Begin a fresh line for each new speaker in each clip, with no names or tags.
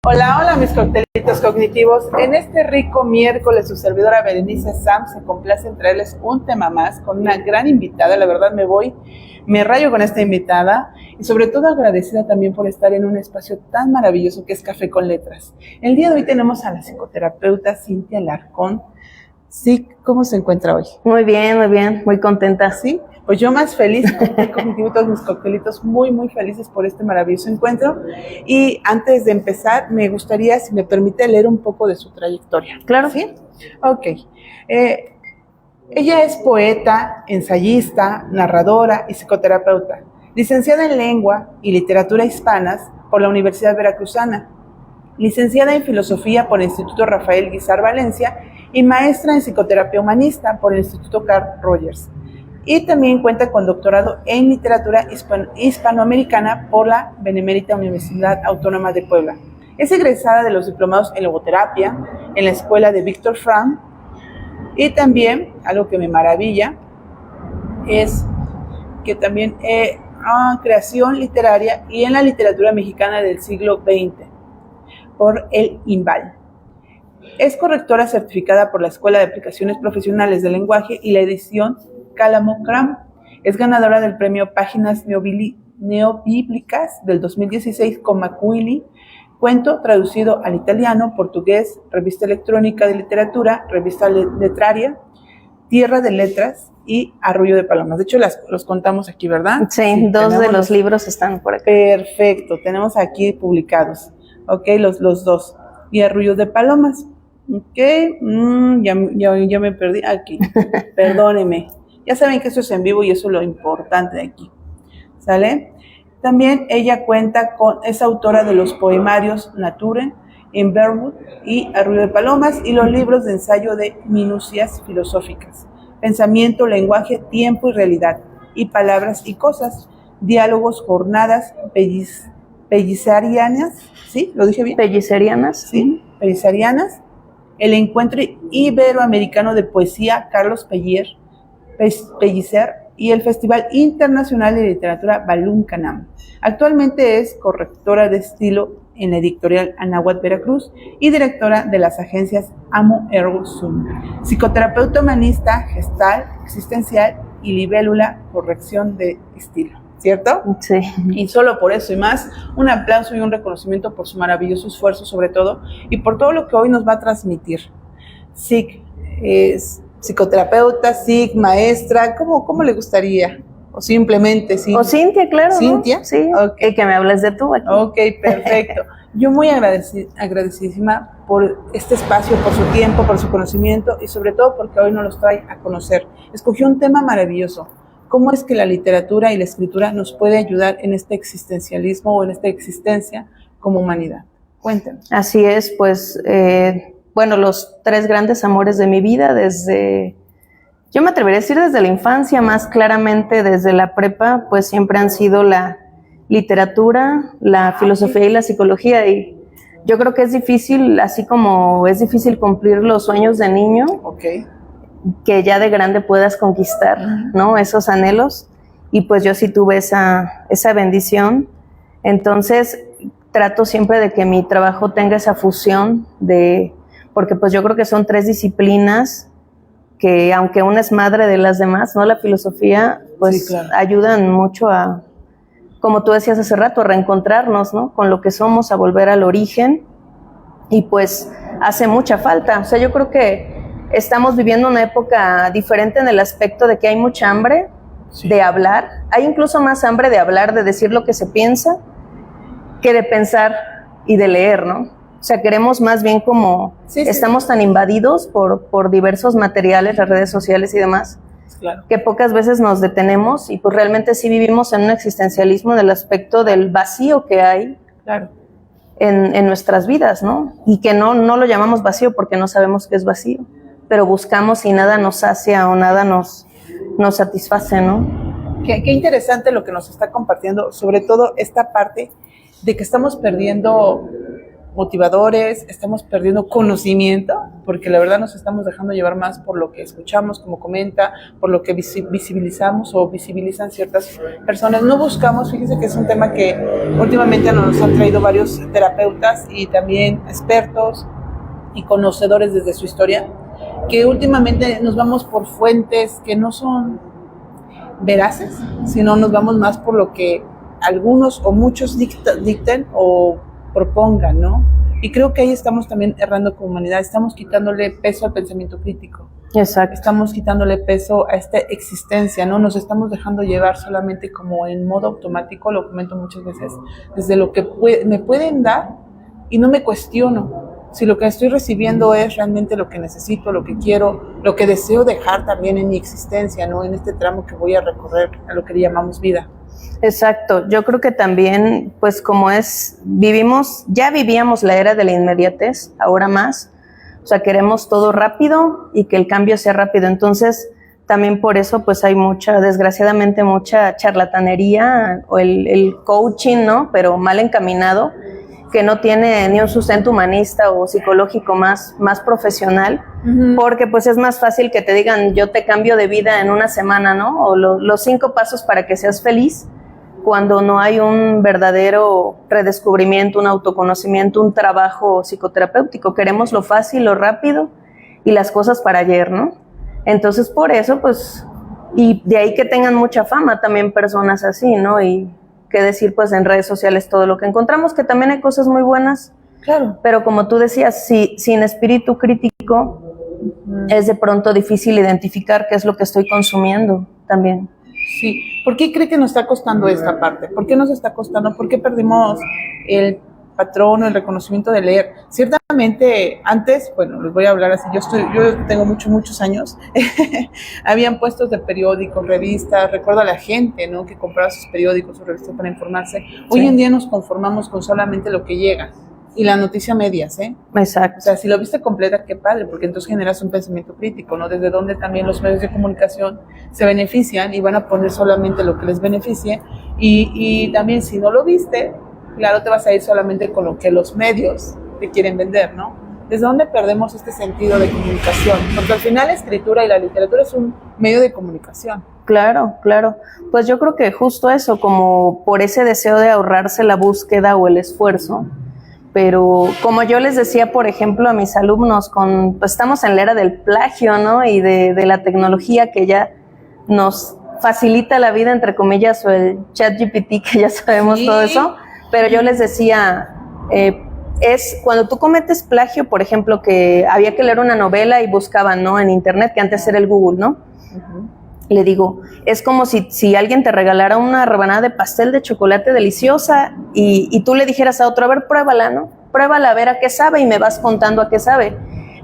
Hola, hola mis coctelitos cognitivos. En este rico miércoles su servidora Berenice Sam se complace en traerles un tema más con una gran invitada. La verdad me rayo con esta invitada y sobre todo agradecida también por estar en un espacio tan maravilloso que es Café con Letras. El día de hoy tenemos a la psicoterapeuta Cintia Alarcón. Sí, ¿cómo se encuentra hoy?
Muy bien, muy contenta.
Sí, pues yo más feliz, cognitivo, todos mis coctelitos muy felices por este maravilloso encuentro. Y antes de empezar, me gustaría, si me permite, leer un poco de su trayectoria.
Claro.
¿Sí? Ok. Ella es poeta, ensayista, narradora y psicoterapeuta, licenciada en Lengua y Literatura Hispanas por la Universidad Veracruzana, licenciada en Filosofía por el Instituto Rafael Guízar Valencia y maestra en Psicoterapia Humanista por el Instituto Carl Rogers. Y también cuenta con doctorado en Literatura Hispanoamericana por la Benemérita Universidad Autónoma de Puebla. Es egresada de los diplomados en logoterapia en la escuela de Víctor Frank. Y también, algo que me maravilla, es que también creación literaria y en la literatura mexicana del siglo XX por el INVAL. Es correctora certificada por la Escuela de Aplicaciones Profesionales del Lenguaje y la edición Calamocram. Es ganadora del premio Páginas Neobíblicas del 2016 con Macuili, cuento traducido al italiano, portugués, revista electrónica de literatura, revista letraria, Tierra de Letras y Arrullo de Palomas. De hecho, los contamos aquí, ¿verdad?
Sí, dos de los libros están por aquí.
Perfecto, tenemos aquí publicados, ok, los dos. Y Arrullo de Palomas, ok, ya me perdí aquí, perdóneme. Ya saben que esto es en vivo y eso es lo importante de aquí, ¿sale? También ella es autora de los poemarios Nature, en Berwood y Arrullo de Palomas y los libros de ensayo de Minucias Filosóficas, Pensamiento, Lenguaje, Tiempo y Realidad, y Palabras y Cosas, Diálogos, Jornadas Pellizarianas, ¿sí? ¿Lo dije bien?
Pellizarianas.
Sí, Pellizarianas, el Encuentro Iberoamericano de Poesía Carlos Pellicer y el Festival Internacional de Literatura Balún Canam. Actualmente es correctora de estilo en la editorial Anáhuac Veracruz y directora de las agencias Amo Ergo Sum, psicoterapeuta humanista, gestal, existencial y libélula, corrección de estilo, ¿cierto?
Sí.
Y solo por eso y más, un aplauso y un reconocimiento por su maravilloso esfuerzo sobre todo y por todo lo que hoy nos va a transmitir. Es psicoterapeuta, maestra, ¿cómo le gustaría? O simplemente Cintia.
O Cintia, claro.
¿Cintia?
¿No? Sí, okay. Que me hables de tú aquí.
Ok, perfecto. Yo muy agradecidísima por este espacio, por su tiempo, por su conocimiento y sobre todo porque hoy nos los trae a conocer. Escogió un tema maravilloso. ¿Cómo es que la literatura y la escritura nos puede ayudar en este existencialismo o en esta existencia como humanidad? Cuéntanos.
Así es, pues... Bueno, los tres grandes amores de mi vida yo me atrevería a decir desde la infancia, más claramente desde la prepa, pues siempre han sido la literatura, la filosofía y la psicología. Y yo creo que es difícil, así como es difícil cumplir los sueños de niño, que ya de grande puedas conquistar, ¿no? Esos anhelos. Y pues yo sí tuve esa bendición. Entonces trato siempre de que mi trabajo tenga esa fusión porque pues yo creo que son tres disciplinas que, aunque una es madre de las demás, ¿no? La filosofía, pues sí, claro, ayudan mucho a, como tú decías hace rato, a reencontrarnos, ¿no? Con lo que somos, a volver al origen, y pues hace mucha falta. O sea, yo creo que estamos viviendo una época diferente en el aspecto de que hay mucha hambre de hablar, hay incluso más hambre de hablar, de decir lo que se piensa, que de pensar y de leer, ¿no? O sea, queremos más bien como estamos tan invadidos por diversos materiales, las redes sociales y demás, claro, que pocas veces nos detenemos y pues realmente sí vivimos en un existencialismo en el aspecto del vacío que hay, claro, en nuestras vidas, ¿no? Y que no lo llamamos vacío porque no sabemos qué es vacío, pero buscamos y nada nos sacia o nada nos satisface, ¿no?
Qué interesante lo que nos está compartiendo, sobre todo esta parte de que estamos perdiendo motivadores, estamos perdiendo conocimiento, porque la verdad nos estamos dejando llevar más por lo que escuchamos, como comenta, por lo que visibilizamos o visibilizan ciertas personas. No buscamos, fíjense que es un tema que últimamente nos han traído varios terapeutas y también expertos y conocedores desde su historia, que últimamente nos vamos por fuentes que no son veraces, sino nos vamos más por lo que algunos o muchos dicten o propongan, ¿no? Y creo que ahí estamos también errando como humanidad, estamos quitándole peso al pensamiento crítico.
Exacto.
Estamos quitándole peso a esta existencia, ¿no? Nos estamos dejando llevar solamente como en modo automático, lo comento muchas veces, desde lo que me pueden dar y no me cuestiono si lo que estoy recibiendo es realmente lo que necesito, lo que quiero, lo que deseo dejar también en mi existencia, ¿no? En este tramo que voy a recorrer, a lo que le llamamos vida.
Exacto, yo creo que también, pues como ya vivíamos la era de la inmediatez, ahora más, o sea, queremos todo rápido y que el cambio sea rápido, entonces también por eso pues hay desgraciadamente mucha charlatanería o el coaching, ¿no? Pero mal encaminado, que no tiene ni un sustento humanista o psicológico más profesional, porque pues es más fácil que te digan yo te cambio de vida en una semana, ¿no? O los 5 pasos para que seas feliz, cuando no hay un verdadero redescubrimiento, un autoconocimiento, un trabajo psicoterapéutico. Queremos lo fácil, lo rápido y las cosas para ayer, ¿no? Entonces por eso pues, y de ahí que tengan mucha fama también personas así, ¿no? Y qué decir pues en redes sociales todo lo que encontramos, que también hay cosas muy buenas,
claro,
pero como tú decías, sin espíritu crítico es de pronto difícil identificar qué es lo que estoy consumiendo también.
Sí, ¿por qué cree que nos está costando esta parte? ¿Por qué nos está costando? ¿Por qué perdimos el patrón o el reconocimiento de leer? Ciertamente, antes, bueno, les voy a hablar así, yo tengo muchos años, habían puestos de periódicos, revistas, recuerdo a la gente, ¿no?, que compraba sus periódicos o revistas para informarse. Hoy
Sí.
en día nos conformamos con solamente lo que llega. Y la noticia medias, ¿eh?
Exacto.
O sea, si lo viste completa, qué padre, porque entonces generas un pensamiento crítico, ¿no? Desde donde también los medios de comunicación se benefician y van a poner solamente lo que les beneficie. Y también si no lo viste, claro, te vas a ir solamente con lo que los medios te quieren vender, ¿no? ¿Desde dónde perdemos este sentido de comunicación? Porque al final la escritura y la literatura es un medio de comunicación.
Claro, claro. Pues yo creo que justo eso, como por ese deseo de ahorrarse la búsqueda o el esfuerzo. Pero como yo les decía, por ejemplo, a mis alumnos, pues estamos en la era del plagio, ¿no? Y de la tecnología que ya nos facilita la vida, entre comillas, o el ChatGPT, que ya sabemos todo eso. Pero yo les decía, es cuando tú cometes plagio, por ejemplo, que había que leer una novela y buscaban, ¿no?, en internet, que antes era el Google, ¿no? Uh-huh. Le digo, es como si alguien te regalara una rebanada de pastel de chocolate deliciosa y tú le dijeras a otro, a ver, pruébala, ¿no? Pruébala a ver a qué sabe y me vas contando a qué sabe.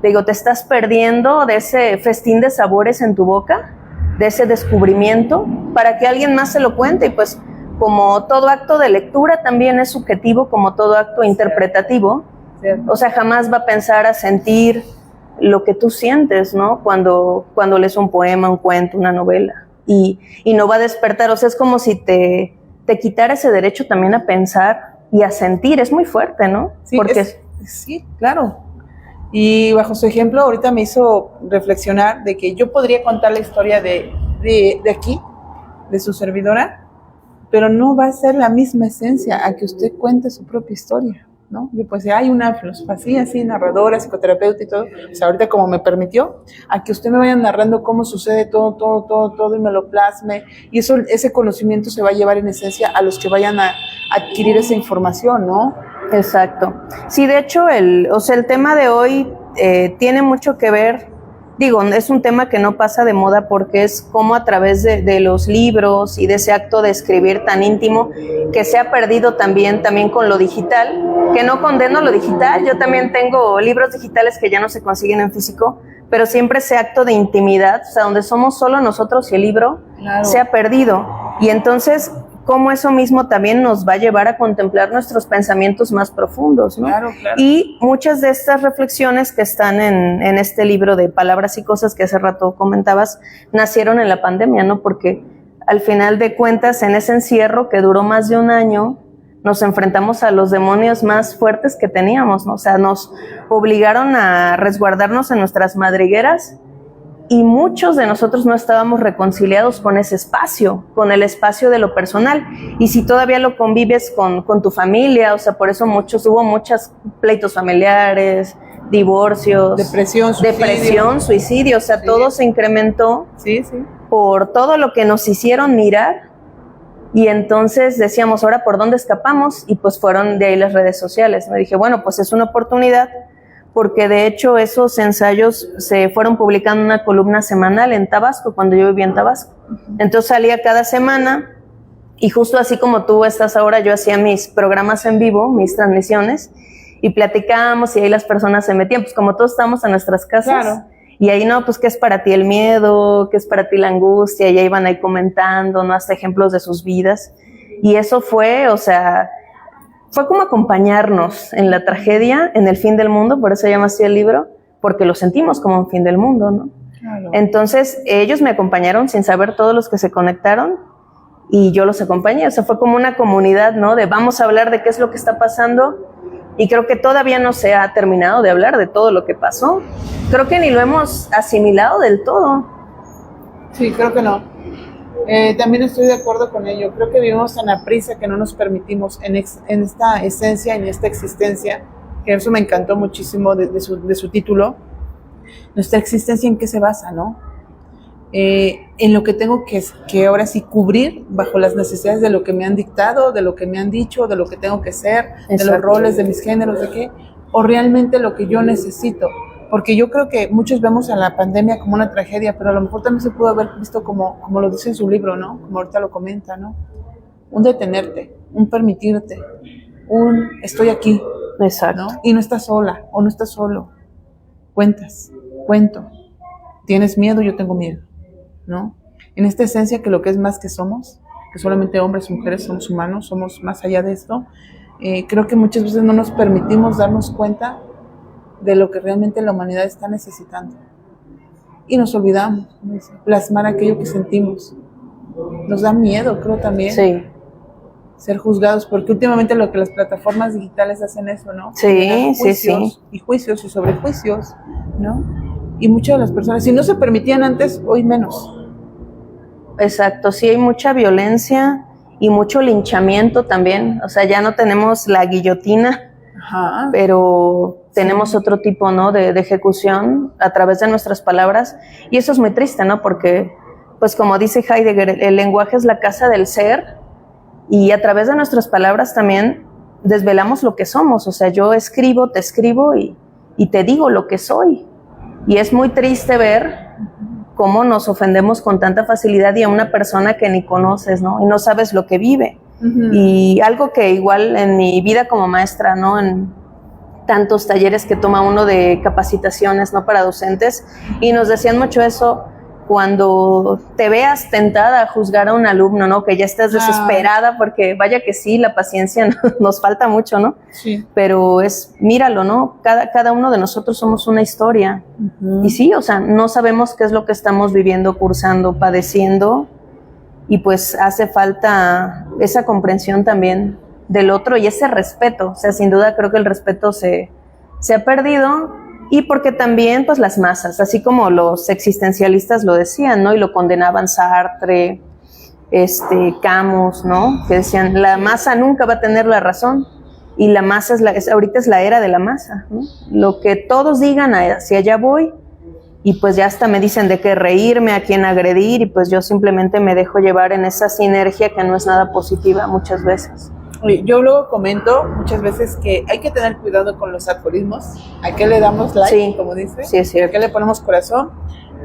Le digo, te estás perdiendo de ese festín de sabores en tu boca, de ese descubrimiento, para que alguien más se lo cuente. Y pues, como todo acto de lectura también es subjetivo, como todo acto interpretativo, o sea, jamás va a pensar a sentir lo que tú sientes, ¿no? Cuando lees un poema, un cuento, una novela, y no va a despertar, o sea, es como si te quitara ese derecho también a pensar y a sentir, es muy fuerte, ¿no?
Sí, sí, claro. Y bajo su ejemplo, ahorita me hizo reflexionar de que yo podría contar la historia de aquí, de su servidora, pero no va a ser la misma esencia a que usted cuente su propia historia, ¿no? Yo pues hay una filosofía así, narradora, psicoterapeuta y todo, o sea, ahorita como me permitió, a que usted me vaya narrando cómo sucede todo y me lo plasme, y ese conocimiento se va a llevar en esencia a los que vayan a adquirir esa información, ¿no?
Exacto. Sí, de hecho, el tema de hoy tiene mucho que ver, digo, es un tema que no pasa de moda porque es como a través de los libros y de ese acto de escribir tan íntimo que se ha perdido también con lo digital, que no condeno lo digital, yo también tengo libros digitales que ya no se consiguen en físico, pero siempre ese acto de intimidad, o sea, donde somos solo nosotros y el libro, claro, se ha perdido. Y entonces, cómo eso mismo también nos va a llevar a contemplar nuestros pensamientos más profundos, ¿no?
Claro, claro.
Y muchas de estas reflexiones que están en este libro de Palabras y Cosas que hace rato comentabas, nacieron en la pandemia, ¿no? Porque al final de cuentas, en ese encierro que duró más de un año, nos enfrentamos a los demonios más fuertes que teníamos, ¿no? O sea, nos obligaron a resguardarnos en nuestras madrigueras y muchos de nosotros no estábamos reconciliados con ese espacio, con el espacio de lo personal. Y si todavía lo convives con tu familia, o sea, por eso hubo muchos pleitos familiares, divorcios, depresión, suicidio, o sea, sí. Todo se incrementó por todo lo que nos hicieron mirar. Y entonces decíamos, ahora, ¿por dónde escapamos? Y pues fueron de ahí las redes sociales. Me dije, bueno, pues es una oportunidad, porque de hecho esos ensayos se fueron publicando en una columna semanal en Tabasco, cuando yo vivía en Tabasco. Entonces salía cada semana, y justo así como tú estás ahora, yo hacía mis programas en vivo, mis transmisiones, y platicábamos, y ahí las personas se metían, pues como todos estamos en nuestras casas. Claro. Y ahí, no, pues, ¿qué es para ti el miedo? ¿Qué es para ti la angustia? Y ya iban ahí comentando, ¿no? Hasta ejemplos de sus vidas. Y eso fue, o sea, fue como acompañarnos en la tragedia, en el fin del mundo, por eso se llama así el libro, porque lo sentimos como un fin del mundo, ¿no? Claro. Entonces, ellos me acompañaron sin saber, todos los que se conectaron, y yo los acompañé. O sea, fue como una comunidad, ¿no? De vamos a hablar de qué es lo que está pasando. Y creo que todavía no se ha terminado de hablar de todo lo que pasó. Creo que ni lo hemos asimilado del todo.
Sí, creo que no. También estoy de acuerdo con ello. Creo que vivimos en la prisa que no nos permitimos en esta esencia, en esta existencia, que eso me encantó muchísimo de su título. Nuestra existencia, ¿en qué se basa, no? En lo que tengo que ahora sí cubrir bajo las necesidades de lo que me han dictado, de lo que me han dicho, de lo que tengo que ser, exacto, de los roles, de mis géneros, de qué, o realmente lo que yo necesito. Porque yo creo que muchos vemos a la pandemia como una tragedia, pero a lo mejor también se pudo haber visto como lo dice en su libro, ¿no? Como ahorita lo comenta, ¿no? Un detenerte, un permitirte, un estoy aquí,
exacto,
¿no? Y no estás sola o no estás solo. Cuento. Tienes miedo, yo tengo miedo, ¿no? En esta esencia que lo que es más que somos, que solamente hombres y mujeres somos humanos, somos más allá de esto, creo que muchas veces no nos permitimos darnos cuenta de lo que realmente la humanidad está necesitando. Y nos olvidamos, plasmar aquello que sentimos. Nos da miedo, creo también,
sí,
ser juzgados, porque últimamente lo que las plataformas digitales hacen eso, ¿no?
Sí,
sí. Y juicios y sobrejuicios, ¿no? Y muchas de las personas, si no se permitían antes, hoy menos.
Exacto, sí hay mucha violencia y mucho linchamiento también. O sea, ya no tenemos la guillotina, ajá, pero tenemos otro tipo, ¿no? de ejecución a través de nuestras palabras. Y eso es muy triste, ¿no? Porque, pues como dice Heidegger, el lenguaje es la casa del ser, y a través de nuestras palabras también desvelamos lo que somos. O sea, yo escribo, te escribo y te digo lo que soy. Y es muy triste ver cómo nos ofendemos con tanta facilidad y a una persona que ni conoces, ¿no? Y no sabes lo que vive. Uh-huh. Y algo que igual en mi vida como maestra, ¿no? En tantos talleres que toma uno de capacitaciones, ¿no? Para docentes, y nos decían mucho eso, cuando te veas tentada a juzgar a un alumno, ¿no? Que ya estás desesperada, porque vaya que sí, la paciencia nos falta mucho, ¿no? Sí. Pero míralo, ¿no? Cada uno de nosotros somos una historia. Uh-huh. Y sí, o sea, no sabemos qué es lo que estamos viviendo, cursando, padeciendo, y pues hace falta esa comprensión también del otro y ese respeto. O sea, sin duda creo que el respeto se ha perdido. Y porque también, pues, las masas, así como los existencialistas lo decían, ¿no? Y lo condenaban Sartre, Camus, ¿no? Que decían, la masa nunca va a tener la razón. Y la masa ahorita es la era de la masa, ¿no? Lo que todos digan, hacia allá voy. Y pues ya hasta me dicen de qué reírme, a quién agredir. Y pues yo simplemente me dejo llevar en esa sinergia que no es nada positiva muchas veces.
Yo luego comento muchas veces que hay que tener cuidado con los algoritmos, a qué le damos like, sí, como dice,
sí, es cierto,
a qué le ponemos corazón,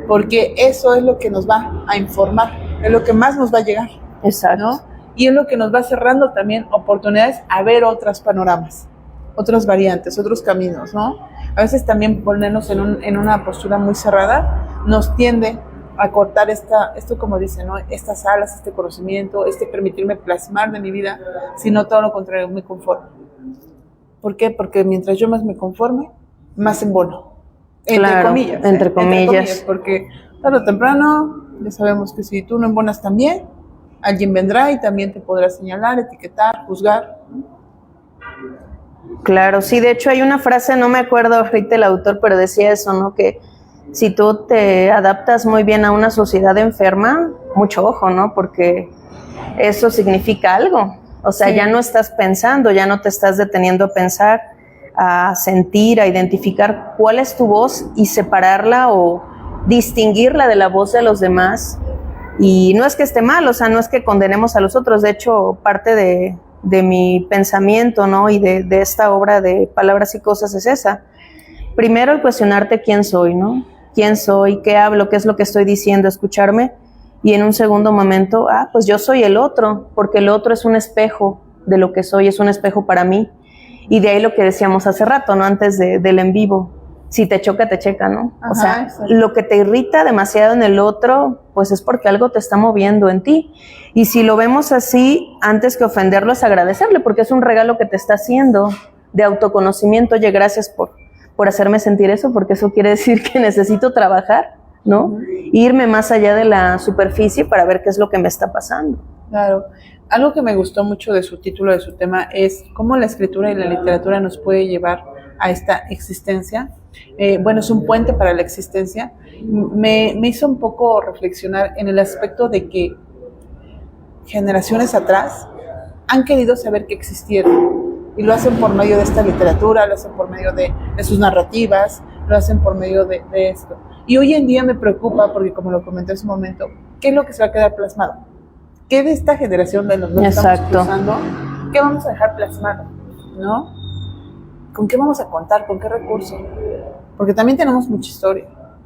porque eso es lo que nos va a informar, es lo que más nos va a llegar.
Exacto.
¿No? Y es lo que nos va cerrando también oportunidades a ver otros panoramas, otras variantes, otros caminos, ¿no? A veces también ponernos en una postura muy cerrada nos tiende a cortar esto como dicen, ¿no? Estas alas, este conocimiento, permitirme plasmar de mi vida, sino todo lo contrario, me conformo. ¿Por qué? Porque mientras yo más me conforme, más embono.
Claro, entre comillas.
Porque tarde o temprano, ya sabemos que si tú no embonas también, alguien vendrá y también te podrá señalar, etiquetar, juzgar.
Claro, sí, de hecho hay una frase, no me acuerdo ahorita el autor, pero decía eso, ¿no? Que si tú te adaptas muy bien a una sociedad enferma, mucho ojo, ¿no? Porque eso significa algo. O sea,
Sí.
ya no estás pensando, ya no te estás deteniendo a pensar, a sentir, a identificar cuál es tu voz y separarla o distinguirla de la voz de los demás. Y no es que esté mal, o sea, no es que condenemos a los otros. De hecho, parte de mi pensamiento, ¿no? Y de esta obra de Palabras y Cosas es esa. Primero, el cuestionarte quién soy, ¿no? ¿Quién soy? ¿Qué hablo? ¿Qué es lo que estoy diciendo? Escucharme. Y en un segundo momento, pues yo soy el otro, porque el otro es un espejo de lo que soy, es un espejo para mí. Y de ahí lo que decíamos hace rato, ¿no? Antes del en vivo. Si te choca, te checa, ¿no?
Ajá,
o sea,
exacto.
lo que te irrita demasiado en el otro, pues es porque algo te está moviendo en ti. Y si lo vemos así, antes que ofenderlo es agradecerle, porque es un regalo que te está haciendo de autoconocimiento. Oye, gracias por hacerme sentir eso, porque eso quiere decir que necesito trabajar, ¿no? Irme más allá de la superficie para ver qué es lo que me está pasando.
Claro. Algo que me gustó mucho de su título, de su tema, es cómo la escritura y la literatura nos puede llevar a esta existencia. Bueno, es un puente para la existencia. Me hizo un poco reflexionar en el aspecto de que generaciones atrás han querido saber que existieron y lo hacen por medio de esta literatura, lo hacen por medio de sus narrativas, lo hacen por medio de esto. Y hoy en día me preocupa porque, como lo comenté en su momento, ¿qué es lo que se va a quedar plasmado? ¿Qué de esta generación de los que estamos cruzando, qué vamos a dejar plasmado? ¿No? ¿Con qué vamos a contar? ¿Con qué recurso? Porque también tenemos mucha historia,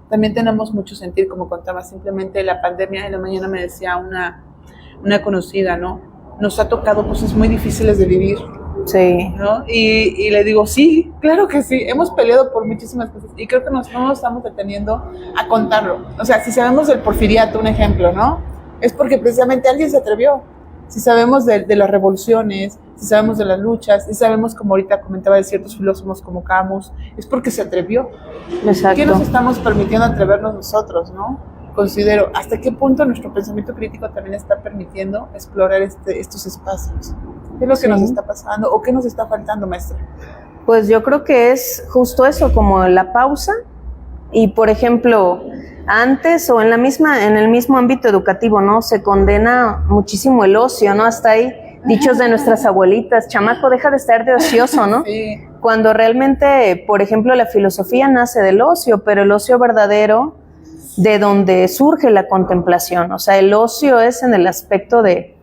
también tenemos mucho sentir, como contaba simplemente la pandemia. En la mañana me decía una conocida, ¿no? Nos ha tocado cosas muy difíciles de vivir.
Sí.
¿No? Y le digo, sí, claro que sí, hemos peleado por muchísimas cosas y creo que no nos estamos deteniendo a contarlo. O sea, si sabemos del porfiriato, un ejemplo, ¿no? Es porque precisamente alguien se atrevió. Si sabemos de las revoluciones, si sabemos de las luchas, si sabemos, como ahorita comentaba, de ciertos filósofos como Camus, es porque se atrevió.
Exacto.
¿Qué nos estamos permitiendo atrevernos nosotros, no? Considero, ¿hasta qué punto nuestro pensamiento crítico también está permitiendo explorar estos espacios? ¿Qué es lo que nos está pasando o qué nos está faltando, maestra?
Pues yo creo que es justo eso, como la pausa. Y por ejemplo, antes o en el mismo ámbito educativo, ¿no? Se condena muchísimo el ocio, ¿no? Hasta hay dichos de nuestras abuelitas, chamaco, deja de estar de ocioso, ¿no?
Sí.
Cuando realmente, por ejemplo, la filosofía nace del ocio, pero el ocio verdadero, de donde surge la contemplación. O sea, el ocio es en el aspecto de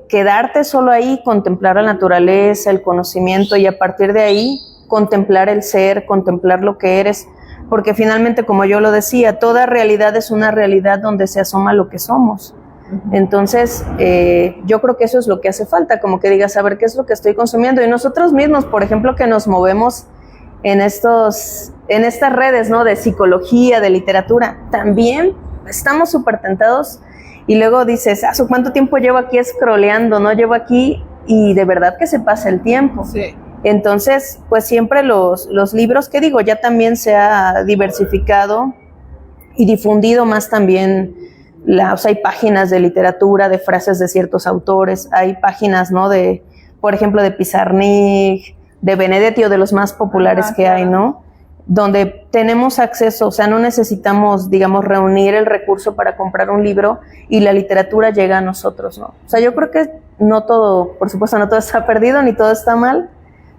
quedarte solo ahí, contemplar la naturaleza, el conocimiento, y a partir de ahí contemplar el ser, contemplar lo que eres, porque finalmente, como yo lo decía, toda realidad es una realidad donde se asoma lo que somos. Entonces, yo creo que eso es lo que hace falta, como que digas, a ver, ¿qué es lo que estoy consumiendo? Y nosotros mismos, por ejemplo, que nos movemos en estas redes, ¿no? De psicología, de literatura, también estamos súper tentados. Y luego dices, ¿cuánto tiempo llevo aquí scrolleando? ¿No? Llevo aquí y de verdad que se pasa el tiempo.
Sí.
Entonces, pues siempre los libros, que digo, ya también se ha diversificado y difundido más también. O sea, hay páginas de literatura, de frases de ciertos autores, hay páginas, ¿no? De, por ejemplo, de Pizarnik, de Benedetti, o de los más populares que hay, ¿no? Donde tenemos acceso, o sea, no necesitamos, digamos, reunir el recurso para comprar un libro y la literatura llega a nosotros, ¿no? O sea, yo creo que no todo, por supuesto, no todo está perdido ni todo está mal,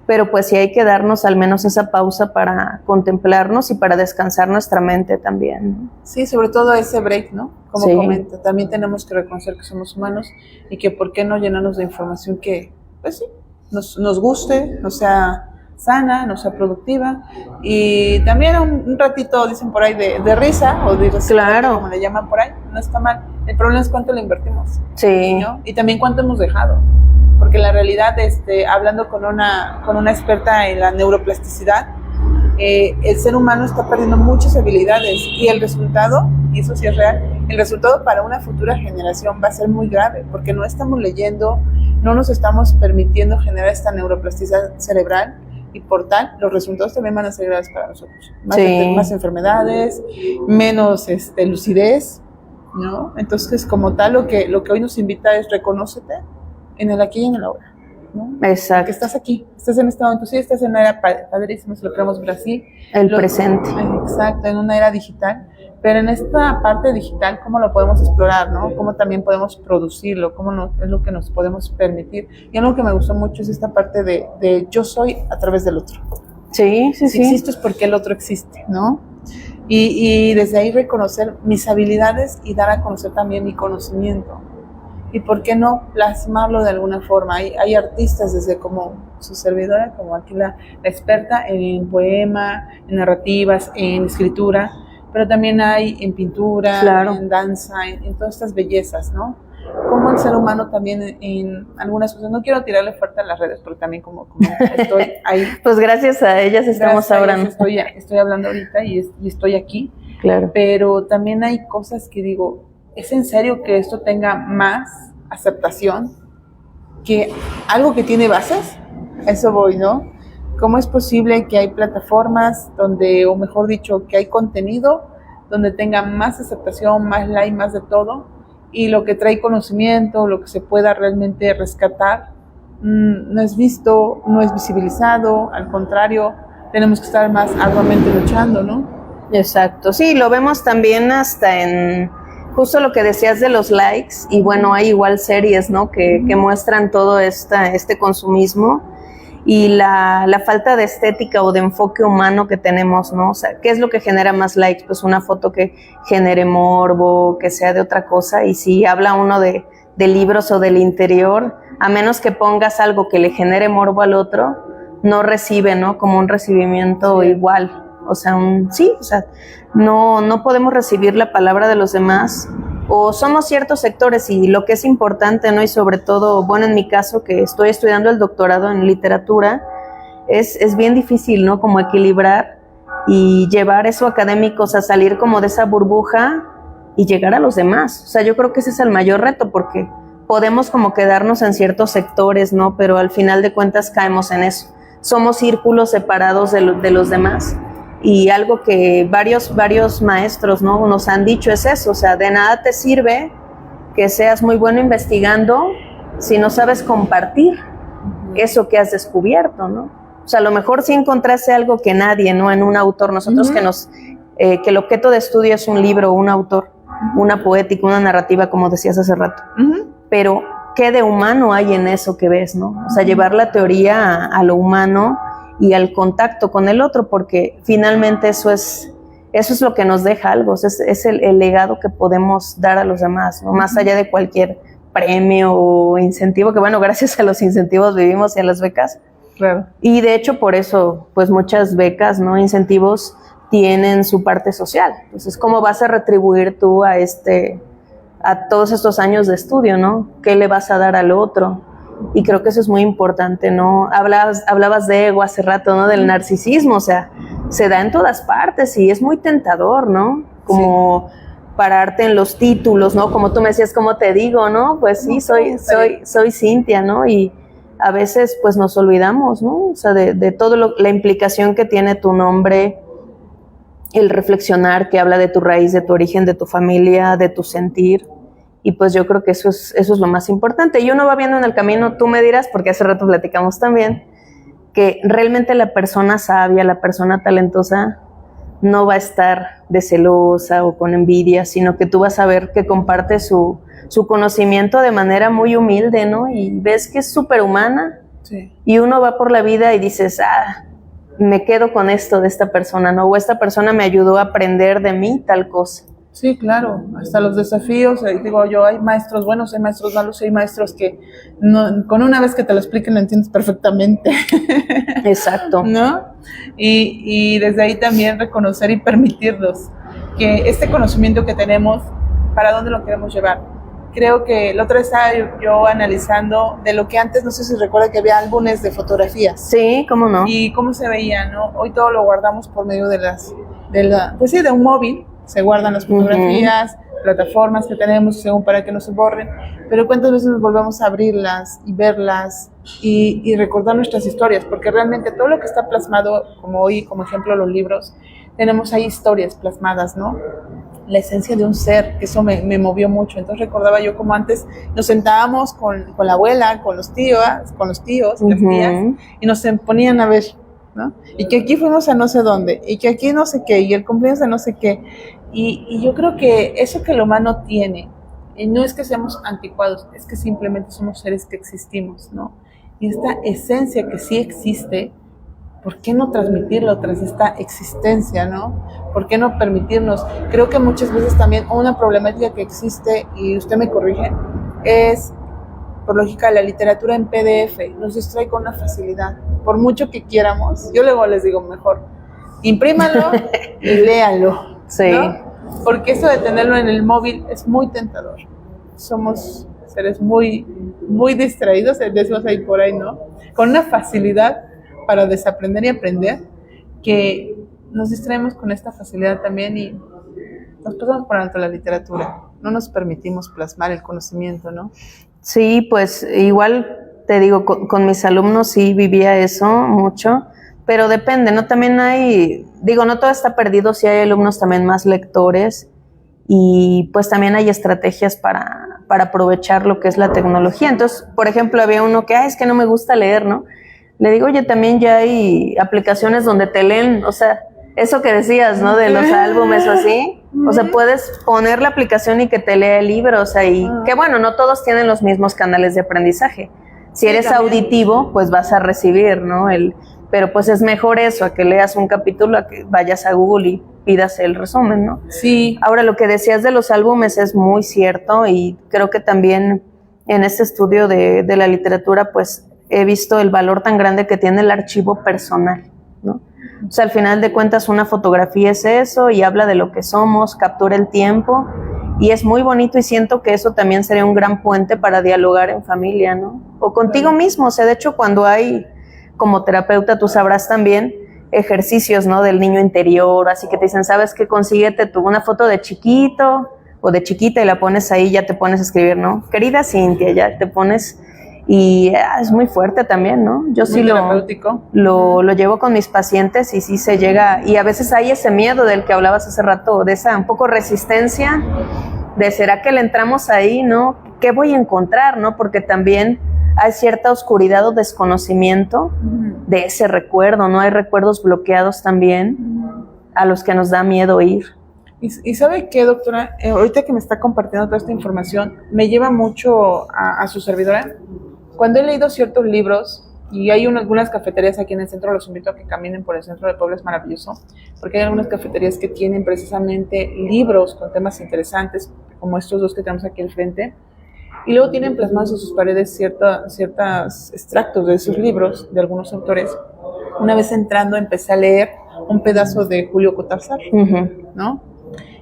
pero pues sí hay que darnos al menos esa pausa para contemplarnos y para descansar nuestra mente también, ¿no?
Sí, sobre todo ese break, ¿no? Como
Sí.
comenta, también tenemos que reconocer que somos humanos y que por qué no llenarnos de información que, pues sí, nos guste, nos sea sana, no sea productiva, y también un ratito, dicen por ahí, de risa o de risa,
claro,
como le llaman por ahí, no está mal. El problema es cuánto le invertimos,
sí,
¿no? Y también cuánto hemos dejado, porque la realidad, hablando con una experta en la neuroplasticidad, el ser humano está perdiendo muchas habilidades y el resultado, y eso sí es real, el resultado para una futura generación va a ser muy grave, porque no estamos leyendo, no nos estamos permitiendo generar esta neuroplasticidad cerebral, y por tal, los resultados también van a ser graves para nosotros. Más enfermedades, menos lucidez, ¿no? Entonces, como tal, lo que hoy nos invita es reconócete en el aquí y en el ahora. ¿no?
Exacto.
Que estás aquí, estás en este momento, sí, estás en una era padrísima, si lo queremos ver así.
El presente.
Exacto, en una era digital. Pero en esta parte digital, ¿cómo lo podemos explorar, no? ¿Cómo también podemos producirlo? Es lo que nos podemos permitir? Y algo que me gustó mucho es esta parte de yo soy a través del otro.
Sí, sí,
Si
sí.
existo es porque el otro existe, ¿no? Y desde ahí reconocer mis habilidades y dar a conocer también mi conocimiento. Y por qué no plasmarlo de alguna forma. Hay artistas, desde como su servidora, como aquí la experta en poema, en narrativas, en escritura, pero también hay en pintura,
claro,
en danza, en todas estas bellezas, ¿no? Como el ser humano también en algunas cosas, no quiero tirarle fuerte a las redes, porque también como estoy ahí.
Pues gracias a ellas estamos ahora.
Estoy hablando ahorita y estoy aquí.
Claro.
Pero también hay cosas que digo, ¿es en serio que esto tenga más aceptación que algo que tiene bases? A eso voy, ¿no? ¿Cómo es posible que hay plataformas donde, o mejor dicho, que hay contenido donde tenga más aceptación, más like, más de todo, y lo que trae conocimiento, lo que se pueda realmente rescatar, no es visto, no es visibilizado? Al contrario, tenemos que estar más arduamente luchando, ¿no?
Exacto, sí, lo vemos también hasta en justo lo que decías de los likes, y bueno, hay igual series, ¿no? Que muestran todo este consumismo y la falta de estética o de enfoque humano que tenemos, ¿no? O sea, ¿qué es lo que genera más likes? Pues una foto que genere morbo, que sea de otra cosa, y si habla uno de libros o del interior, a menos que pongas algo que le genere morbo al otro, no recibe, ¿no? Como un recibimiento igual. O sea, no podemos recibir la palabra de los demás, o somos ciertos sectores, y lo que es importante, ¿no? Y sobre todo, bueno, en mi caso, que estoy estudiando el doctorado en literatura, es bien difícil, ¿no? Como equilibrar y llevar eso académico, o sea, salir como de esa burbuja y llegar a los demás. O sea, yo creo que ese es el mayor reto, porque podemos como quedarnos en ciertos sectores, ¿no? Pero al final de cuentas caemos en eso. Somos círculos separados de los demás. Y algo que varios maestros, ¿no? nos han dicho es eso, o sea, de nada te sirve que seas muy bueno investigando si no sabes compartir eso que has descubierto, ¿no? O sea, a lo mejor sí encontraste algo que nadie, ¿no? En un autor, nosotros que el objeto de estudio es un libro, un autor, una poética, una narrativa, como decías hace rato, pero ¿qué de humano hay en eso que ves, no? O sea, llevar la teoría a lo humano y al contacto con el otro, porque finalmente eso es lo que nos deja algo, es el legado que podemos dar a los demás, ¿no? Más allá de cualquier premio o incentivo, que bueno, gracias a los incentivos vivimos, y a las becas.
Claro.
Y de hecho por eso, pues muchas becas, ¿no? Incentivos tienen su parte social. Entonces, ¿cómo vas a retribuir tú a todos estos años de estudio, ¿no? ¿Qué le vas a dar al otro? Y creo que eso es muy importante, ¿no? Hablabas de ego hace rato, ¿no? Del narcisismo, o sea, se da en todas partes y es muy tentador, ¿no? Como pararte en los títulos, ¿no? Como tú me decías, ¿cómo te digo, no? Pues sí, soy Cintia, ¿no? Y a veces, pues, nos olvidamos, ¿no? O sea, de todo la implicación que tiene tu nombre, el reflexionar, que habla de tu raíz, de tu origen, de tu familia, de tu sentir. Y pues yo creo que eso es lo más importante. Y uno va viendo en el camino, tú me dirás, porque hace rato platicamos también, que realmente la persona sabia, la persona talentosa, no va a estar de celosa o con envidia, sino que tú vas a ver que comparte su conocimiento de manera muy humilde, ¿no? Y ves que es súper humana.
Sí.
Y uno va por la vida y dices, me quedo con esto de esta persona, ¿no? O esta persona me ayudó a aprender de mí tal cosa.
Sí, claro, hasta los desafíos, digo yo, hay maestros buenos, hay maestros malos, hay maestros que con una vez que te lo expliquen lo entiendes perfectamente.
Exacto.
¿No? Y desde ahí también reconocer y permitirnos que este conocimiento que tenemos, ¿para dónde lo queremos llevar? Creo que el otro estaba yo analizando de lo que antes, no sé si recuerda que había álbumes de fotografías.
Sí, cómo no.
Y cómo se veía, ¿no? Hoy todo lo guardamos por medio de de un móvil. Se guardan las fotografías, plataformas que tenemos según para que no se borren, pero cuántas veces nos volvemos a abrirlas y verlas y recordar nuestras historias, porque realmente todo lo que está plasmado, como hoy, como ejemplo los libros, tenemos ahí historias plasmadas, ¿no? la esencia de un ser, que eso me movió mucho. Entonces recordaba yo como antes nos sentábamos con la abuela, con los tíos, las tías, y nos ponían a ver, ¿no? Y que aquí fuimos a no sé dónde, y que aquí no sé qué, y el cumpleaños de no sé qué. Y yo creo que eso que el humano tiene, y no es que seamos anticuados, es que simplemente somos seres que existimos, ¿no? Y esta esencia que sí existe, ¿por qué no transmitirlo tras esta existencia, no? ¿Por qué no permitirnos? Creo que muchas veces también una problemática que existe, y usted me corrige, es, por lógica, la literatura en PDF nos distrae con una facilidad. Por mucho que quieramos, yo luego les digo, mejor, imprímalo y léalo,
sí.
¿no? Porque eso de tenerlo en el móvil es muy tentador. Somos seres muy, muy distraídos, decimos ahí por ahí, ¿no? Con una facilidad para desaprender y aprender, que nos distraemos con esta facilidad también y nos pasamos por alto la literatura. No nos permitimos plasmar el conocimiento, ¿no?
Sí, pues igual te digo, con mis alumnos sí vivía eso mucho, pero depende, ¿no? También hay, digo, no todo está perdido, sí hay alumnos también más lectores y pues también hay estrategias para aprovechar lo que es la tecnología. Entonces, por ejemplo, había uno que, es que no me gusta leer, ¿no? Le digo, oye, también ya hay aplicaciones donde te leen, o sea, eso que decías, ¿no? De los álbumes o así, o sea, puedes poner la aplicación y que te lea el libro, o sea, y que bueno, no todos tienen los mismos canales de aprendizaje. Si eres auditivo, pues vas a recibir, ¿no? Pero pues es mejor eso, a que leas un capítulo, a que vayas a Google y pidas el resumen, ¿no?
Sí.
Ahora, lo que decías de los álbumes es muy cierto y creo que también en este estudio de la literatura, pues he visto el valor tan grande que tiene el archivo personal, ¿no? O sea, al final de cuentas una fotografía es eso y habla de lo que somos, captura el tiempo y es muy bonito y siento que eso también sería un gran puente para dialogar en familia, ¿no? O contigo mismo, o sea, de hecho cuando hay, como terapeuta tú sabrás también, ejercicios, ¿no? Del niño interior, así que te dicen, ¿sabes qué? Consíguete una foto de chiquito o de chiquita y la pones ahí, ya te pones a escribir, ¿no? Querida Cintia, ya te pones... Y es muy fuerte también, ¿no? Yo sí lo llevo con mis pacientes y sí se llega, y a veces hay ese miedo del que hablabas hace rato, de esa un poco resistencia, de ¿será que le entramos ahí, no? ¿Qué voy a encontrar, no? Porque también hay cierta oscuridad o desconocimiento de ese recuerdo, ¿no? Hay recuerdos bloqueados también a los que nos da miedo ir.
¿Y sabe qué, doctora? Ahorita que me está compartiendo toda esta información, me lleva mucho a su servidora. Cuando he leído ciertos libros, y hay algunas cafeterías aquí en el centro, los invito a que caminen por el centro de Puebla, es maravilloso, porque hay algunas cafeterías que tienen precisamente libros con temas interesantes, como estos dos que tenemos aquí al frente, y luego tienen plasmados en sus paredes ciertos extractos de esos libros, de algunos autores. Una vez entrando, empecé a leer un pedazo de Julio Cortázar, ¿no?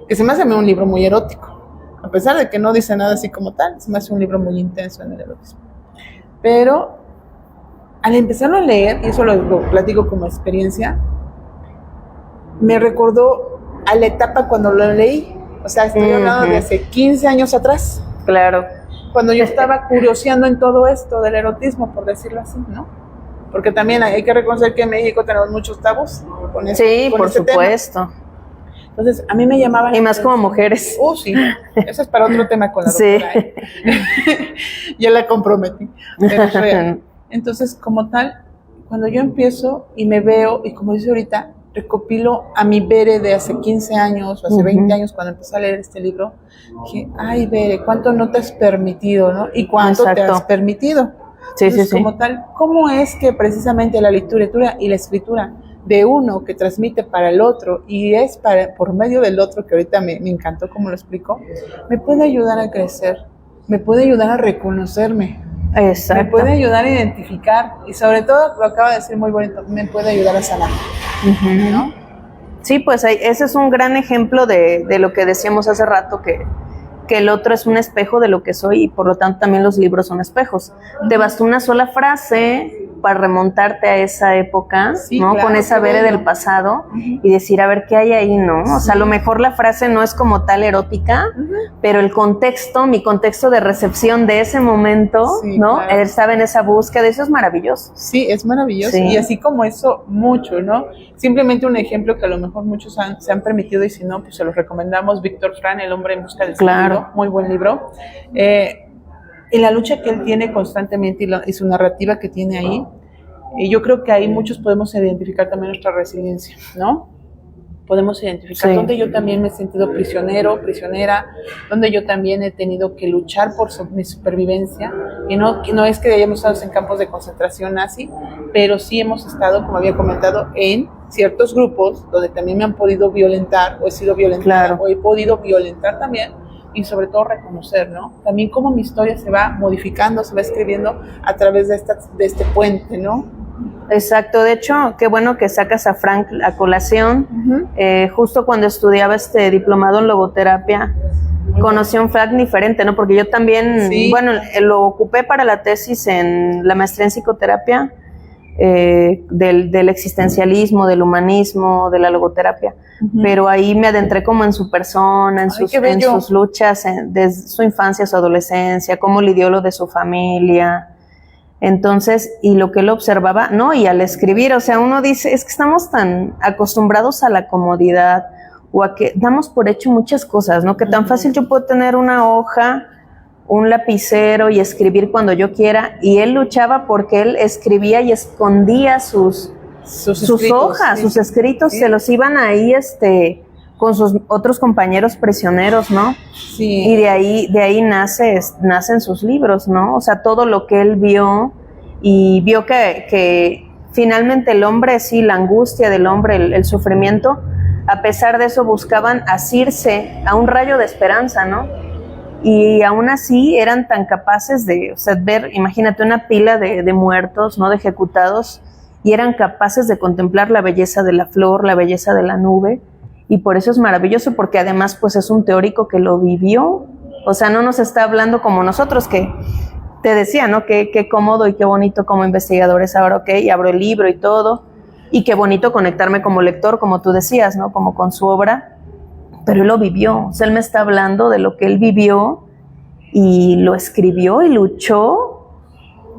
Que se me hace un libro muy erótico, a pesar de que no dice nada así como tal, se me hace un libro muy intenso en el erotismo. Pero al empezarlo a leer, y eso lo platico como experiencia, me recordó a la etapa cuando lo leí, o sea, estoy hablando de hace 15 años atrás.
Claro.
Cuando yo estaba curioseando en todo esto del erotismo, por decirlo así, ¿no? Porque también hay que reconocer que en México tenemos muchos tabús con
sí, por supuesto.
Tema. Entonces, a mí me llamaban...
Y más como mujeres.
Sí, eso es para otro tema con la doctora. Sí. Ya la comprometí. Pero es real. Entonces, como tal, cuando yo empiezo y me veo, y como dice ahorita, recopilo a mi Bere de hace 15 años o hace 20 años cuando empecé a leer este libro, dije, ay, Bere, ¿cuánto no te has permitido, no? ¿Y cuánto te has permitido?
Sí, entonces, sí.
Como tal, ¿cómo es que precisamente la literatura y la escritura de uno que transmite para el otro y es por medio del otro, que ahorita me encantó como lo explico, me puede ayudar a crecer, me puede ayudar a reconocerme,
exacto,
me puede ayudar a identificar y sobre todo, lo acaba de decir muy bonito, me puede ayudar a sanar, ¿no?
Sí, pues ese es un gran ejemplo de lo que decíamos hace rato, que el otro es un espejo de lo que soy y por lo tanto también los libros son espejos. Te basta una sola frase para remontarte a esa época,
Sí,
¿no?
claro,
Con esa
qué
vere
bello.
del pasado y decir, a ver, ¿qué hay ahí, no? O sea, a lo mejor la frase no es como tal erótica, pero el contexto, mi contexto de recepción de ese momento,
Sí,
¿no?
claro.
Estaba en esa búsqueda, eso es maravilloso.
Sí, es maravilloso.
Sí.
Y así como eso, mucho, ¿no? Simplemente un ejemplo que a lo mejor muchos se han permitido y si no, pues se los recomendamos. Víctor Frank, El hombre en busca del
Claro.
sentido, muy buen libro. En la lucha que él tiene constantemente y su narrativa que tiene ahí, yo creo que ahí muchos podemos identificar también nuestra resiliencia, ¿no? Podemos identificar
Sí.
donde yo también me he sentido prisionero, prisionera, donde yo también he tenido que luchar por mi supervivencia, y no es que hayamos estado en campos de concentración nazi, pero sí hemos estado, como había comentado, en ciertos grupos donde también me han podido violentar, o he sido violentada,
Claro.
o he podido violentar también, y sobre todo reconocer, ¿no? También cómo mi historia se va modificando, se va escribiendo a través de este puente, ¿no?
Exacto, de hecho, qué bueno que sacas a Frank a colación. Justo cuando estudiaba este diplomado en logoterapia, conocí a un Frank diferente, ¿no? Porque yo también,
Sí.
bueno, lo ocupé para la tesis en la maestría en psicoterapia, del existencialismo, del humanismo, de la logoterapia. Pero ahí me adentré como en su persona, en sus luchas, desde su infancia, su adolescencia, cómo lidió lo de su familia. Entonces, y lo que él observaba, no, y al escribir, o sea, uno dice, es que estamos tan acostumbrados a la comodidad o a que damos por hecho muchas cosas, ¿no? Que tan fácil yo puedo tener una hoja, un lapicero y escribir cuando yo quiera, y él luchaba porque él escribía y escondía sus hojas, sus escritos, se los iban ahí, con sus otros compañeros prisioneros, ¿no?
Sí.
Y de ahí nacen sus libros, ¿no? O sea, todo lo que él vio y vio que finalmente el hombre, sí, la angustia del hombre, el sufrimiento, a pesar de eso buscaban asirse a un rayo de esperanza, ¿no? Y aún así eran tan capaces de, o sea, ver, imagínate una pila de muertos, ¿no? De ejecutados, y eran capaces de contemplar la belleza de la flor, la belleza de la nube. Y por eso es maravilloso, porque además pues es un teórico que lo vivió, o sea, no nos está hablando como nosotros, que te decía, ¿no? Qué cómodo y qué bonito como investigadores ahora, ok, abro el libro y todo, y qué bonito conectarme como lector, como tú decías, ¿no? Como con su obra, pero él lo vivió, o sea, él me está hablando de lo que él vivió y lo escribió y luchó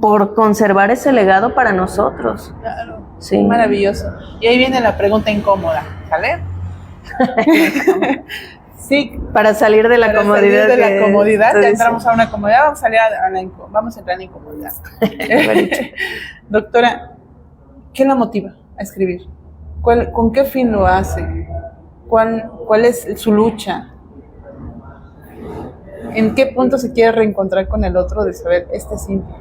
por conservar ese legado para nosotros.
Claro,
sí.
Maravilloso. Y ahí viene la pregunta incómoda, ¿sale? Sí,
para salir de la comodidad.
Salir de la comodidad, ya entramos a una comodidad, vamos a entrar en incomodidad. Doctora, ¿qué la motiva a escribir? ¿Con qué fin lo hace? ¿Cuál es su lucha? ¿En qué punto se quiere reencontrar con el otro de saber simple?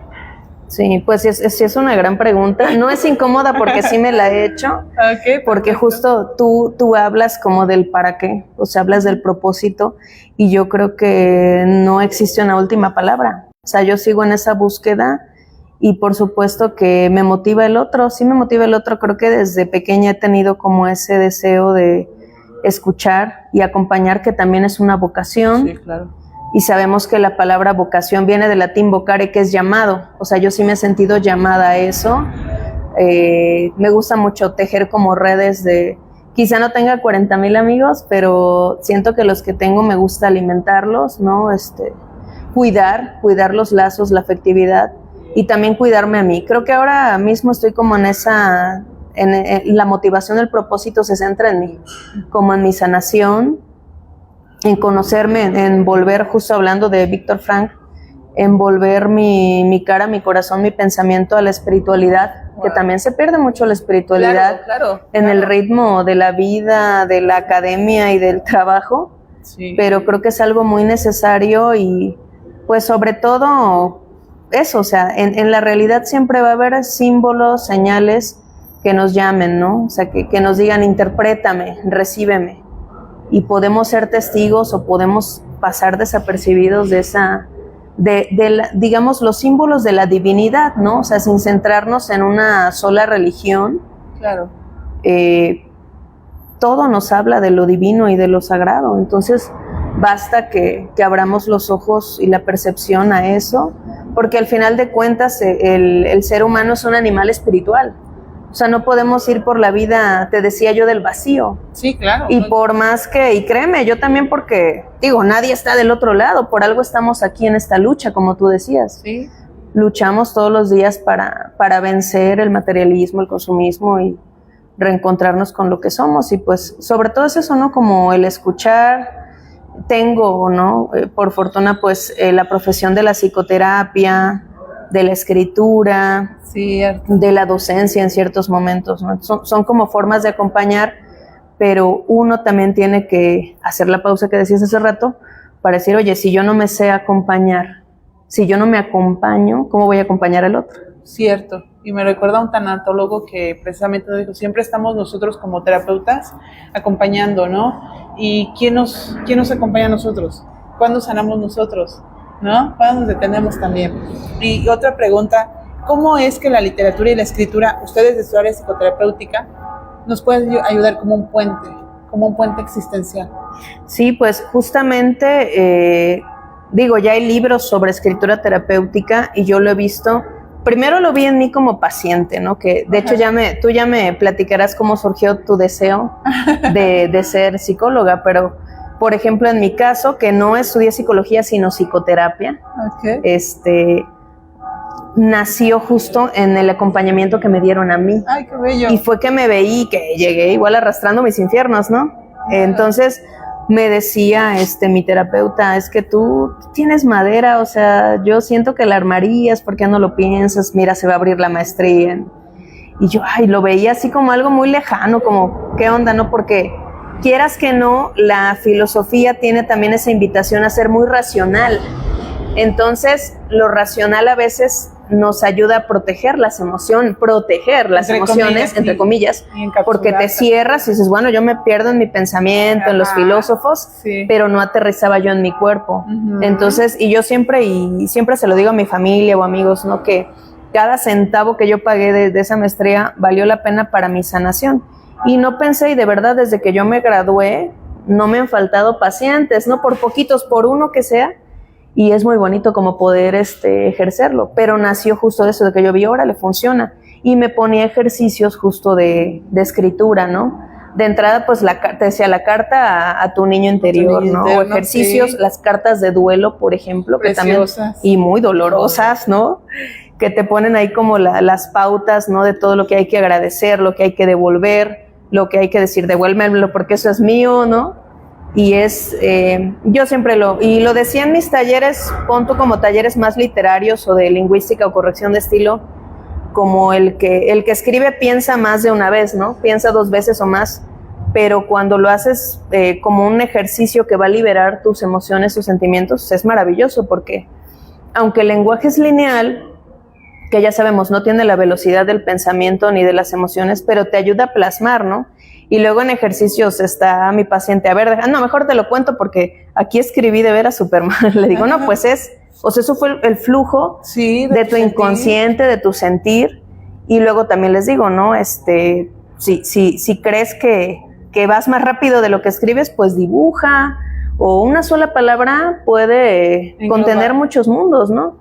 Sí, pues sí es una gran pregunta. No es incómoda porque sí me la he hecho,
okay,
porque justo tú hablas como del para qué, o sea, hablas del propósito, y yo creo que no existe una última palabra. O sea, yo sigo en esa búsqueda y por supuesto que me motiva el otro, sí me motiva el otro. Creo que desde pequeña he tenido como ese deseo de escuchar y acompañar, que también es una vocación.
Sí, claro.
Y sabemos que la palabra vocación viene del latín vocare, que es llamado. O sea, yo sí me he sentido llamada a eso. Me gusta mucho tejer como redes de... Quizá no tenga 40,000 amigos, pero siento que los que tengo me gusta alimentarlos, ¿no? Cuidar los lazos, la afectividad, y también cuidarme a mí. Creo que ahora mismo estoy como en esa... la motivación, el propósito se centra en mí, como en mi sanación, en conocerme, en volver, justo hablando de Víctor Frank, en volver mi cara, mi corazón, mi pensamiento a la espiritualidad, wow. Que también se pierde mucho la espiritualidad
claro.
En el ritmo de la vida, de la academia y del trabajo, sí. Pero creo que es algo muy necesario y pues sobre todo eso, o sea, en la realidad siempre va a haber símbolos, señales que nos llamen, ¿no? O sea, que nos digan, interprétame, recíbeme. Y podemos ser testigos o podemos pasar desapercibidos de esa, digamos, los símbolos de la divinidad, ¿no? O sea, sin centrarnos en una sola religión.
Claro.
Todo nos habla de lo divino y de lo sagrado. Entonces, basta que abramos los ojos y la percepción a eso porque al final de cuentas el ser humano es un animal espiritual. O sea, no podemos ir por la vida, te decía yo, del vacío.
Sí, claro.
Y por más que, y créeme, yo también porque, digo, nadie está del otro lado, por algo estamos aquí en esta lucha, como tú decías.
Sí.
Luchamos todos los días para vencer el materialismo, el consumismo y reencontrarnos con lo que somos. Y pues, sobre todo es eso, ¿no? Como el escuchar, tengo, ¿no? Por fortuna, pues, la profesión de la psicoterapia, de la escritura,
cierto,
de la docencia en ciertos momentos, ¿no? Son como formas de acompañar, pero uno también tiene que hacer la pausa que decías hace rato para decir, oye, si yo no me sé acompañar, si yo no me acompaño, ¿cómo voy a acompañar al otro?
Cierto, y me recuerda a un tanatólogo que precisamente nos dijo, siempre estamos nosotros como terapeutas acompañando, ¿no? ¿Y quién nos acompaña a nosotros? ¿Cuándo sanamos nosotros? ¿No? ¿Cuándo nos detenemos también? Y otra pregunta, ¿cómo es que la literatura y la escritura, ustedes de su área psicoterapéutica, nos pueden ayudar como un puente existencial?
Sí, pues justamente, digo, ya hay libros sobre escritura terapéutica y yo lo he visto. Primero lo vi en mí como paciente, ¿no? Que de hecho tú ya me platicarás cómo surgió tu deseo de ser psicóloga, pero por ejemplo en mi caso, que no estudié psicología sino psicoterapia, nació justo en el acompañamiento que me dieron a mí.
¡Ay, qué bello!
Y fue que me veí, que llegué igual arrastrando mis infiernos, ¿no? Entonces me decía mi terapeuta, es que tú tienes madera, o sea, yo siento que la armarías, ¿por qué no lo piensas? Mira, se va a abrir la maestría. Y yo, lo veía así como algo muy lejano, como, ¿qué onda, no? Porque quieras que no, la filosofía tiene también esa invitación a ser muy racional. Entonces, lo racional a veces nos ayuda a proteger las emociones, entre comillas, porque te cierras y dices, bueno, yo me pierdo en mi pensamiento, en los filósofos, pero no aterrizaba yo en mi cuerpo. Entonces, y yo siempre se lo digo a mi familia o amigos, ¿no? Que cada centavo que yo pagué de esa maestría valió la pena para mi sanación. Y no pensé, y de verdad, desde que yo me gradué, no me han faltado pacientes, no por poquitos, por uno que sea, y es muy bonito como poder ejercerlo, pero nació justo de eso, de que yo vi, órale, funciona, y me ponía ejercicios justo de escritura, ¿no? De entrada, pues te decía la carta a tu niño interior, ¿no? O ejercicios, las cartas de duelo, por ejemplo,
preciosas,
que también, y muy dolorosas, ¿no? Que te ponen ahí como las pautas, ¿no? De todo lo que hay que agradecer, lo que hay que devolver, lo que hay que decir, devuélvemelo porque eso es mío, ¿no? Y yo siempre lo decía en mis talleres, pon tú como talleres más literarios o de lingüística o corrección de estilo, como el que escribe piensa más de una vez, ¿no? Piensa 2 veces o más, pero cuando lo haces como un ejercicio que va a liberar tus emociones, tus sentimientos, es maravilloso porque aunque el lenguaje es lineal, que ya sabemos, no tiene la velocidad del pensamiento ni de las emociones, pero te ayuda a plasmar, ¿no? Y luego en ejercicios está mi paciente, a ver, no, mejor te lo cuento porque aquí escribí de veras súper mal. Le digo, no, pues eso fue el flujo de tu inconsciente, de tu sentir. Y luego también les digo, ¿no? Si crees que vas más rápido de lo que escribes, pues dibuja, o una sola palabra puede contener muchos mundos, ¿no?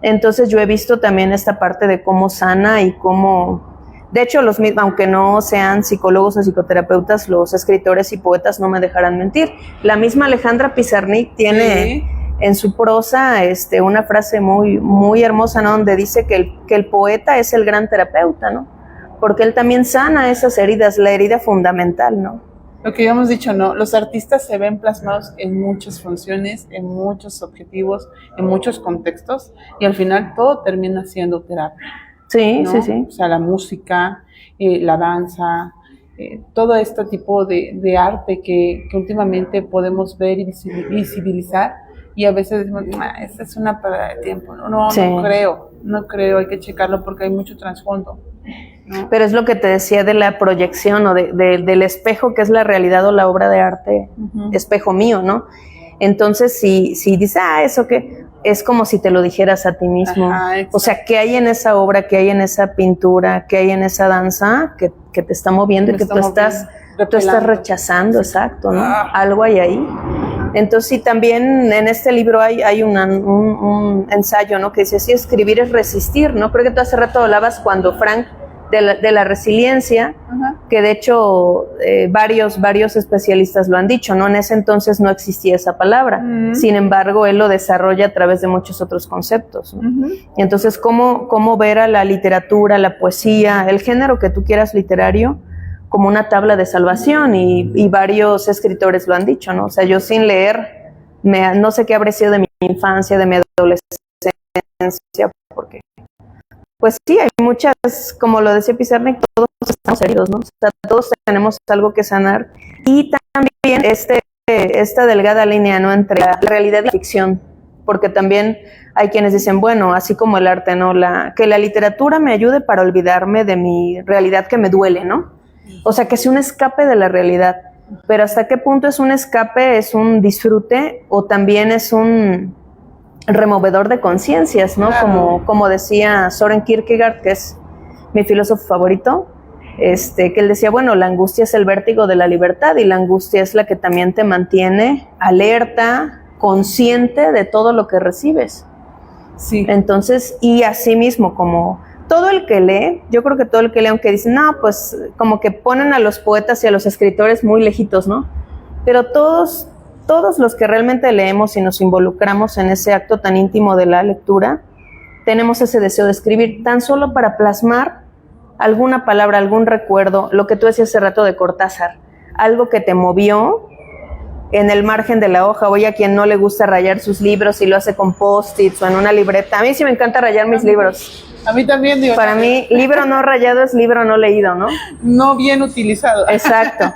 Entonces yo he visto también esta parte de cómo sana y cómo... De hecho, aunque no sean psicólogos o psicoterapeutas, los escritores y poetas no me dejarán mentir. La misma Alejandra Pizarnik tiene en su prosa una frase muy, muy hermosa, ¿no? Donde dice que el poeta es el gran terapeuta, ¿no? Porque él también sana esas heridas, la herida fundamental, ¿no?
Lo que ya hemos dicho, ¿no? Los artistas se ven plasmados en muchas funciones, en muchos objetivos, en muchos contextos, y al final todo termina siendo terapia.
Sí,
¿no?
sí.
O sea, la música, la danza, todo este tipo de arte que últimamente podemos ver y visibilizar, y a veces decimos, esta es una pérdida de tiempo. No creo, hay que checarlo porque hay mucho trasfondo, ¿no? Pero
es lo que te decía de la proyección o del espejo, que es la realidad o la obra de arte, espejo mío, ¿no? Entonces, si dices, eso que es como si te lo dijeras a ti mismo. O sea, ¿qué hay en esa obra, qué hay en esa pintura, qué hay en esa danza que te está moviendo y que tú estás rechazando? Exacto, ¿no? Algo hay ahí. Entonces, sí, también en este libro hay un ensayo, ¿no? Que dice, sí, escribir es resistir, ¿no? Creo que tú hace rato hablabas cuando Frank de la resiliencia, que de hecho varios especialistas lo han dicho, ¿no? En ese entonces no existía esa palabra, sin embargo, él lo desarrolla a través de muchos otros conceptos, ¿no? Y entonces, ¿cómo ver a la literatura, la poesía, el género que tú quieras literario, como una tabla de salvación? Y varios escritores lo han dicho, ¿no? O sea, yo sin leer, no sé qué habría sido de mi infancia, de mi adolescencia, porque pues sí, hay muchas, como lo decía Pizarnik, todos estamos heridos, ¿no? O sea, todos tenemos algo que sanar. Y también esta delgada línea, ¿no? Entre la realidad y la ficción, porque también hay quienes dicen, bueno, así como el arte, ¿no? Que la literatura me ayude para olvidarme de mi realidad que me duele, ¿no? O sea, que sea un escape de la realidad. Pero ¿hasta qué punto es un escape, es un disfrute o también es un removedor de conciencias, ¿no?
Claro.
Como decía Søren Kierkegaard, que es mi filósofo favorito, que él decía, bueno, la angustia es el vértigo de la libertad y la angustia es la que también te mantiene alerta, consciente de todo lo que recibes.
Sí.
Entonces, y así mismo, como todo el que lee, yo creo que todo el que lee, aunque dicen, no, pues como que ponen a los poetas y a los escritores muy lejitos, ¿no? Pero todos los que realmente leemos y nos involucramos en ese acto tan íntimo de la lectura, tenemos ese deseo de escribir tan solo para plasmar alguna palabra, algún recuerdo, lo que tú decías hace rato de Cortázar, algo que te movió en el margen de la hoja. Oye, a quien no le gusta rayar sus libros y lo hace con post-its o en una libreta. A mí sí me encanta rayar mis libros.
A mí también, digo.
Para mí, libro no rayado es libro no leído, ¿no?
No bien utilizado.
Exacto.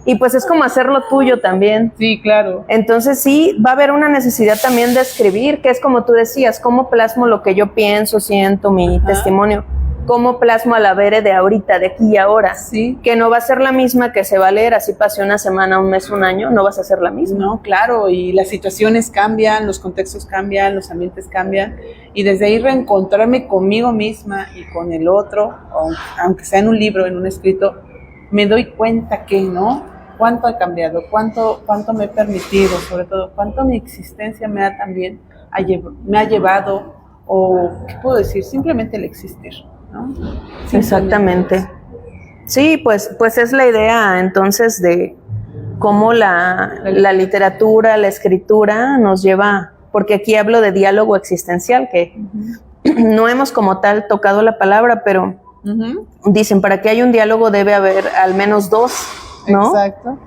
Y pues es como hacerlo tuyo también.
Sí, claro.
Entonces sí, va a haber una necesidad también de escribir, que es como tú decías, cómo plasmo lo que yo pienso, siento, mi testimonio, cómo plasmo a la Bere de ahorita, de aquí y ahora.
Sí.
Que no va a ser la misma que se va a leer, así pase una semana, un mes, un año, no vas a ser la misma.
No, claro, y las situaciones cambian, los contextos cambian, los ambientes cambian, y desde ahí reencontrarme conmigo misma y con el otro, aunque sea en un libro, en un escrito, me doy cuenta que, ¿no? Cuánto he cambiado, cuánto me he permitido, sobre todo, cuánto mi existencia me ha llevado, o, ¿qué puedo decir? Simplemente el existir, ¿no?
Exactamente. Sí, pues es la idea entonces de cómo la literatura, la escritura nos lleva, porque aquí hablo de diálogo existencial, que no hemos como tal tocado la palabra, pero dicen, para que haya un diálogo debe haber al menos dos, ¿no?
Exacto.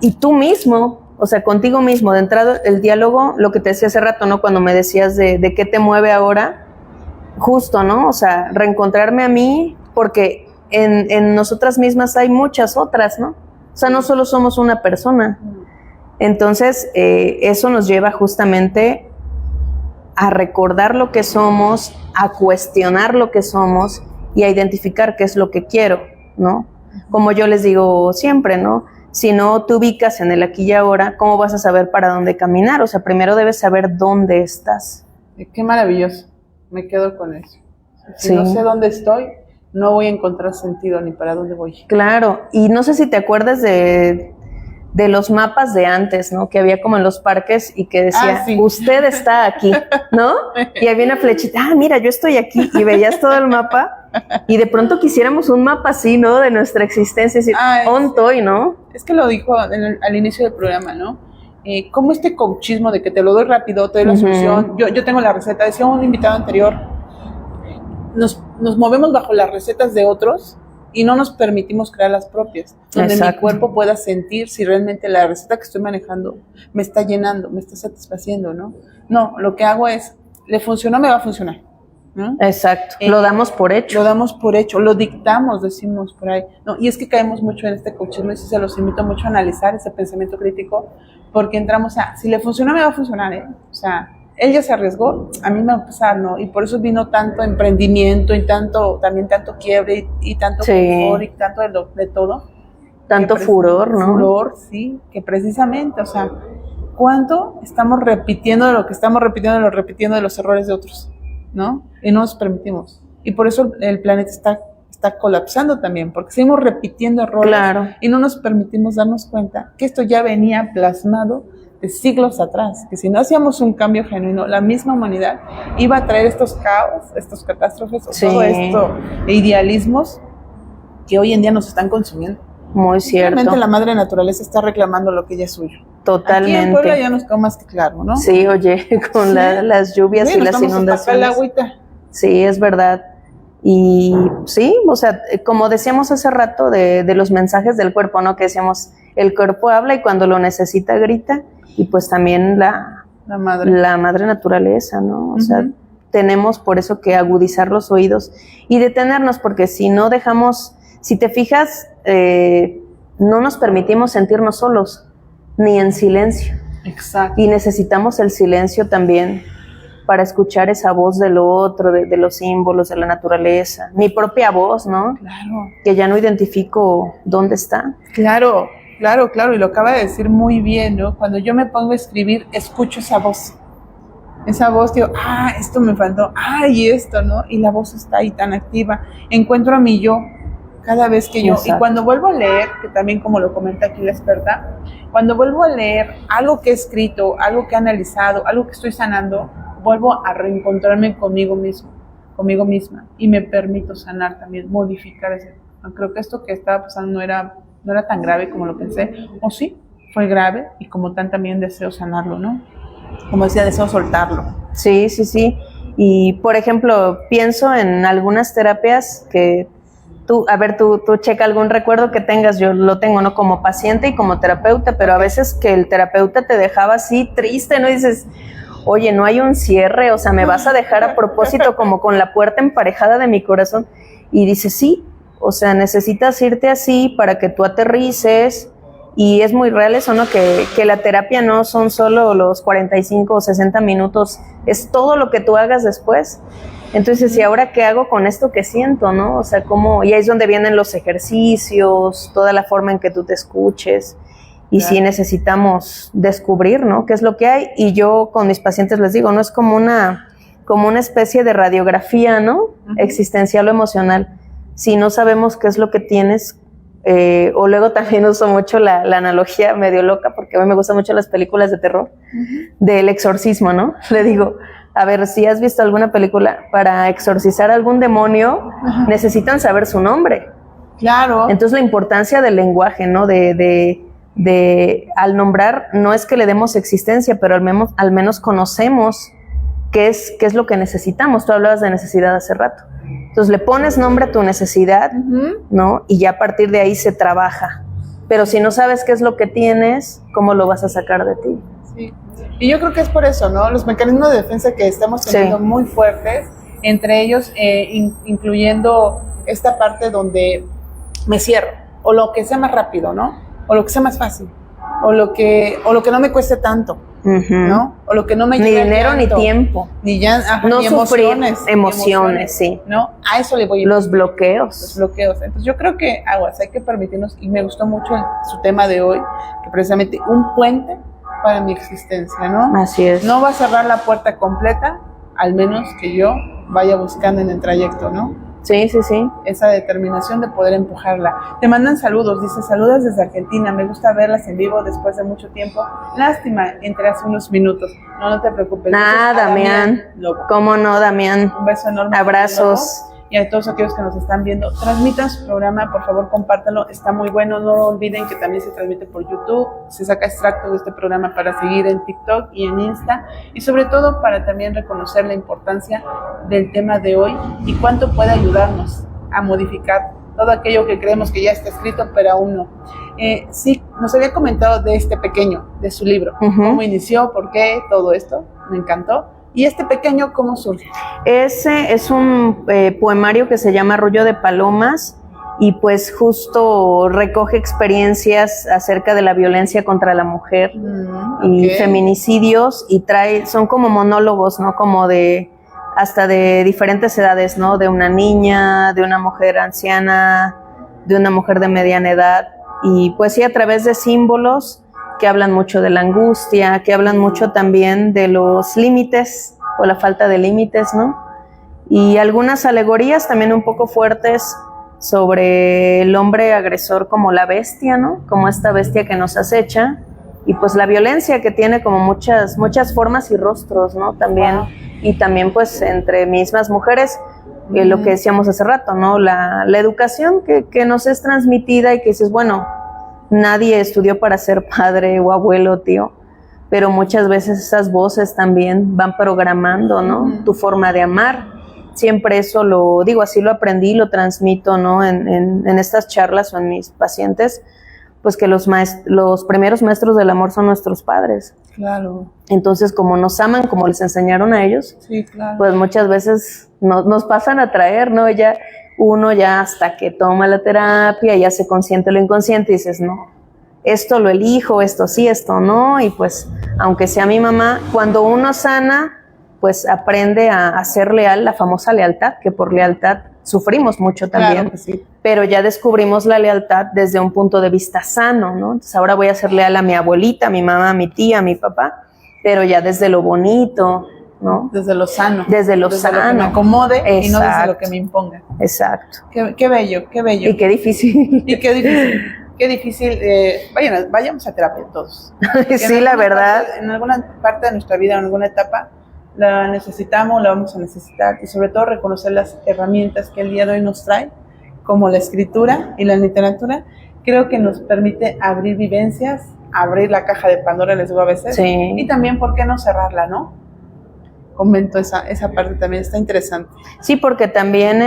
Y tú mismo, o sea, contigo mismo, de entrada el diálogo, lo que te decía hace rato, ¿no? Cuando me decías de qué te mueve ahora, justo, ¿no? O sea, reencontrarme a mí, porque en nosotras mismas hay muchas otras, ¿no? O sea, no solo somos una persona. Entonces, eso nos lleva justamente a recordar lo que somos, a cuestionar lo que somos y a identificar qué es lo que quiero, ¿no? Como yo les digo siempre, ¿no? Si no te ubicas en el aquí y ahora, ¿cómo vas a saber para dónde caminar? O sea, primero debes saber dónde estás.
Qué maravilloso, me quedo con eso. Si
Sí.
no sé dónde estoy, no voy a encontrar sentido ni para dónde voy.
Claro, y no sé si te acuerdas de los mapas de antes, ¿no? Que había como en los parques y que decía,
sí.
Usted está aquí, ¿no? Y había una flechita, mira, yo estoy aquí, y veías todo el mapa, y de pronto quisiéramos un mapa así, ¿no? De nuestra existencia, es decir, ontoy, ¿no?
Es que lo dijo al inicio del programa, ¿no? Como este coachismo de que te lo doy rápido, te doy la solución. Yo tengo la receta, decía un invitado anterior, nos movemos bajo las recetas de otros y no nos permitimos crear las propias, donde mi cuerpo pueda sentir si realmente la receta que estoy manejando me está llenando, me está satisfaciendo, ¿no? No, lo que hago es, le funcionó, me va a funcionar, ¿no?
Exacto, lo damos por hecho.
Lo damos por hecho, lo dictamos, decimos por ahí. No, y es que caemos mucho en este coachismo y sí se los invito mucho a analizar ese pensamiento crítico, porque entramos a, si le funcionó, me va a funcionar, ¿eh? O sea, él ya se arriesgó, a mí me va a pasar, ¿no? Y por eso vino tanto emprendimiento y también tanto quiebre y tanto confort y tanto de todo.
Tanto furor, ¿no?
Furor, sí, que precisamente, o sea, ¿cuánto estamos repitiendo de lo que estamos repitiendo de los errores de otros, ¿no? Y no nos permitimos. Y por eso el planeta está colapsando también, porque seguimos repitiendo errores y no nos permitimos darnos cuenta que esto ya venía plasmado de siglos atrás, que si no hacíamos un cambio genuino, la misma humanidad iba a traer estos caos, estos catástrofes,
Sí.
todo esto de idealismos que hoy en día nos están consumiendo.
Muy cierto.
Realmente la madre naturaleza está reclamando lo que ya es suyo.
Totalmente.
Aquí en Puebla ya nos quedó más que claro, ¿no?
Sí, oye, con
Sí.
las lluvias
Sí,
y
nos
las
estamos hasta acá la
inundaciones.
agüita.
Sí, es verdad. Y sí, o sea, como decíamos hace rato de los mensajes del cuerpo, ¿no? Que decíamos, el cuerpo habla y cuando lo necesita grita, y pues también la madre naturaleza, ¿no? O sea, tenemos por eso que agudizar los oídos y detenernos, porque si no dejamos, si te fijas, no nos permitimos sentirnos solos, ni en silencio.
Exacto.
Y necesitamos el silencio también para escuchar esa voz del otro, de los símbolos, de la naturaleza. Mi propia voz, ¿no?
Claro.
Que ya no identifico dónde está.
Claro, y lo acaba de decir muy bien, ¿no? Cuando yo me pongo a escribir, escucho esa voz. Esa voz, digo, esto me faltó, y esto, ¿no? Y la voz está ahí tan activa. Encuentro a mi yo cada vez que yo...
Exacto.
Y cuando vuelvo a leer, que también como lo comenta aquí la experta, cuando vuelvo a leer algo que he escrito, algo que he analizado, algo que estoy sanando, vuelvo a reencontrarme conmigo mismo, conmigo misma, y me permito sanar también, modificar ese... Creo que esto que estaba pasando no era tan grave como lo pensé, o sí, fue grave, y como tal también deseo sanarlo, ¿no? Como decía, deseo soltarlo.
Sí, sí, sí. Y, por ejemplo, pienso en algunas terapias que tú checa algún recuerdo que tengas, yo lo tengo, ¿no? Como paciente y como terapeuta, pero a veces que el terapeuta te dejaba así triste, ¿no? Y dices, oye, no hay un cierre, o sea, me vas a dejar a propósito como con la puerta emparejada de mi corazón. Y dices, sí, o sea, necesitas irte así para que tú aterrices. Y es muy real eso, ¿no? Que la terapia no son solo los 45 o 60 minutos, es todo lo que tú hagas después. Entonces, ¿y ahora qué hago con esto que siento, no? O sea, ¿cómo? Y ahí es donde vienen los ejercicios, toda la forma en que tú te escuches. Y
Claro.
sí necesitamos descubrir, ¿no? ¿Qué es lo que hay? Y yo con mis pacientes les digo, no es como una especie de radiografía, ¿no? Existencial o emocional. Si no sabemos qué es lo que tienes, o luego también uso mucho la analogía medio loca, porque a mí me gustan mucho las películas de terror, del exorcismo, ¿no? Le digo, a ver, si has visto alguna película, para exorcizar a algún demonio, necesitan saber su nombre.
Claro.
Entonces la importancia del lenguaje, ¿no? Al nombrar, no es que le demos existencia, pero al menos conocemos qué es lo que necesitamos. Tú hablabas de necesidad hace rato. Entonces le pones nombre a tu necesidad, ¿no? Y ya a partir de ahí se trabaja. Pero si no sabes qué es lo que tienes, ¿cómo lo vas a sacar de ti?
Sí. Y yo creo que es por eso, ¿no? Los mecanismos de defensa que estamos teniendo muy fuertes, entre ellos incluyendo esta parte donde me cierro, o lo que sea más rápido, ¿no? O lo que sea más fácil, o lo que no me cueste tanto, ¿no? O lo que no me
ni
lleve
dinero
llanto,
ni tiempo,
no
ni
sufrir
emociones, sí,
¿no? A eso le voy a
los bloqueos.
Entonces yo creo que hay que permitirnos, y me gustó mucho su tema de hoy, que precisamente un puente para mi existencia, ¿no?
Así es.
No va a cerrar la puerta completa, al menos que yo vaya buscando en el trayecto, ¿no?
Sí, sí, sí.
Esa determinación de poder empujarla. Te mandan saludos, dice, saludas desde Argentina, me gusta verlas en vivo después de mucho tiempo. Lástima, entre hace unos minutos. No te preocupes.
Damián. ¿Cómo no, Damián?
Un beso enorme.
Abrazos.
Y a todos aquellos que nos están viendo, transmitan su programa, por favor, compártanlo, está muy bueno. No olviden que también se transmite por YouTube, se saca extracto de este programa para seguir en TikTok y en Insta, y sobre todo para también reconocer la importancia del tema de hoy y cuánto puede ayudarnos a modificar todo aquello que creemos que ya está escrito, pero aún no. Sí, nos había comentado de este pequeño, de su libro, cómo inició, por qué, todo esto, me encantó. ¿Y este pequeño cómo surge?
Ese es un poemario que se llama Arrullo de Palomas, y pues justo recoge experiencias acerca de la violencia contra la mujer y feminicidios, y son como monólogos, ¿no? Como hasta de diferentes edades, ¿no? De una niña, de una mujer anciana, de una mujer de mediana edad, y pues sí, a través de símbolos que hablan mucho de la angustia, que hablan mucho también de los límites o la falta de límites, ¿no? Y algunas alegorías también un poco fuertes sobre el hombre agresor como la bestia, ¿no? Como esta bestia que nos acecha, y pues la violencia que tiene como muchas formas y rostros, ¿no? También, wow. Y también pues entre mismas mujeres, lo que decíamos hace rato, ¿no? La educación que nos es transmitida y que dices, bueno, nadie estudió para ser padre o abuelo, tío, pero muchas veces esas voces también van programando, ¿no? Tu forma de amar. Siempre eso lo digo, así lo aprendí, lo transmito, ¿no? En estas charlas o en mis pacientes, pues que los primeros maestros del amor son nuestros padres.
Claro.
Entonces, como nos aman, como les enseñaron a ellos,
sí, claro.
Pues muchas veces nos pasan a traer, ¿no? Uno ya hasta que toma la terapia, ya se consciente lo inconsciente y dices, no, esto lo elijo, esto sí, esto no, y pues, aunque sea mi mamá, cuando uno sana, pues aprende a ser leal, la famosa lealtad, que por lealtad sufrimos mucho también,
claro que sí.
Pero ya descubrimos la lealtad desde un punto de vista sano, ¿no? Entonces ahora voy a ser leal a mi abuelita, a mi mamá, a mi tía, a mi papá, pero ya desde lo bonito, ¿no?
Desde lo sano.
Desde lo sano.
Lo que me acomode. Exacto. Y no desde lo que me imponga.
Exacto.
Qué bello, qué bello.
Y qué difícil.
Y qué difícil. Qué difícil. Vayamos a terapia todos.
Sí, la verdad.
En alguna parte de nuestra vida, en alguna etapa, la necesitamos, la vamos a necesitar. Y sobre todo reconocer las herramientas que el día de hoy nos trae, como la escritura y la literatura, creo que nos permite abrir vivencias, abrir la caja de Pandora, les digo a veces,
sí.
Y también, ¿por qué no cerrarla, no? Comento esa parte también, está interesante.
Sí, porque también,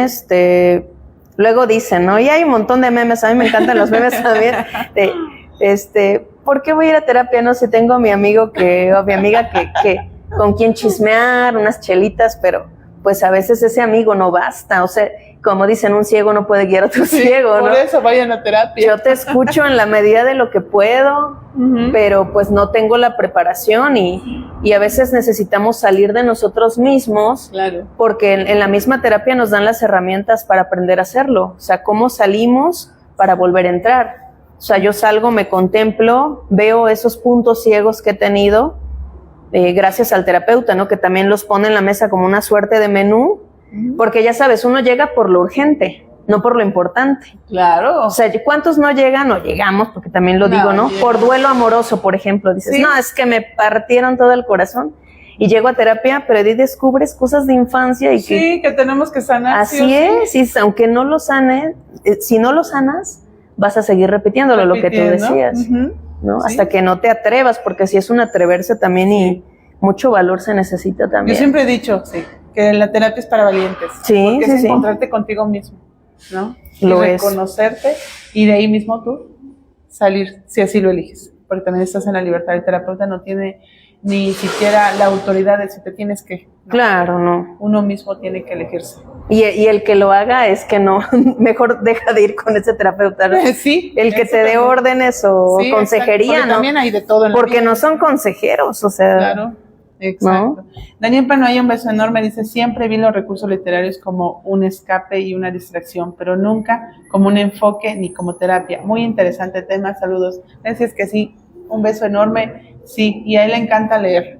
luego dicen, ¿no? Y hay un montón de memes, a mí me encantan los memes también, ¿por qué voy a ir a terapia? No sé, tengo a mi amigo o mi amiga que con quien chismear, unas chelitas, pero pues a veces ese amigo no basta, o sea, como dicen, un ciego no puede guiar a otro ciego, ¿no?
Por eso vayan a terapia.
Yo te escucho en la medida de lo que puedo, pero pues no tengo la preparación y a veces necesitamos salir de nosotros mismos,
claro.
Porque en la misma terapia nos dan las herramientas para aprender a hacerlo, o sea, cómo salimos para volver a entrar. O sea, yo salgo, me contemplo, veo esos puntos ciegos que he tenido, gracias al terapeuta, ¿no? Que también los pone en la mesa como una suerte de menú, porque ya sabes, uno llega por lo urgente, no por lo importante.
Claro.
O sea, ¿cuántos no llegan o llegamos? Porque también lo digo, ¿no? Por duelo amoroso, por ejemplo. Dices, no, es que me partieron todo el corazón. Y llego a terapia, pero ahí descubres cosas de infancia y
que tenemos que sanar.
Así es, sí, aunque no lo sanes, si no lo sanas, vas a seguir repitiéndolo, lo que tú decías, ¿no? Sí. Hasta que no te atrevas, porque si es un atreverse también y mucho valor se necesita también.
Yo siempre he dicho, que la terapia es para valientes.
Sí,
porque es encontrarte contigo mismo, ¿no?
Lo
y reconocerte y de ahí mismo tú salir, si así lo eliges. Porque también estás en la libertad. El terapeuta no tiene ni siquiera la autoridad de si te tienes que. ¿No?
Claro, no.
Uno mismo tiene que elegirse.
Y el que lo haga es que no, mejor deja de ir con ese terapeuta, ¿no?
Sí.
El que te dé órdenes o consejería, ¿no?
También hay de todo en la
Porque
vida.
No son consejeros, o sea.
Claro. Exacto. ¿No? Daniel Panoaya, un beso enorme, dice, siempre vi los recursos literarios como un escape y una distracción, pero nunca como un enfoque ni como terapia. Muy interesante tema, saludos. Gracias que sí, un beso enorme, sí, y a él le encanta leer.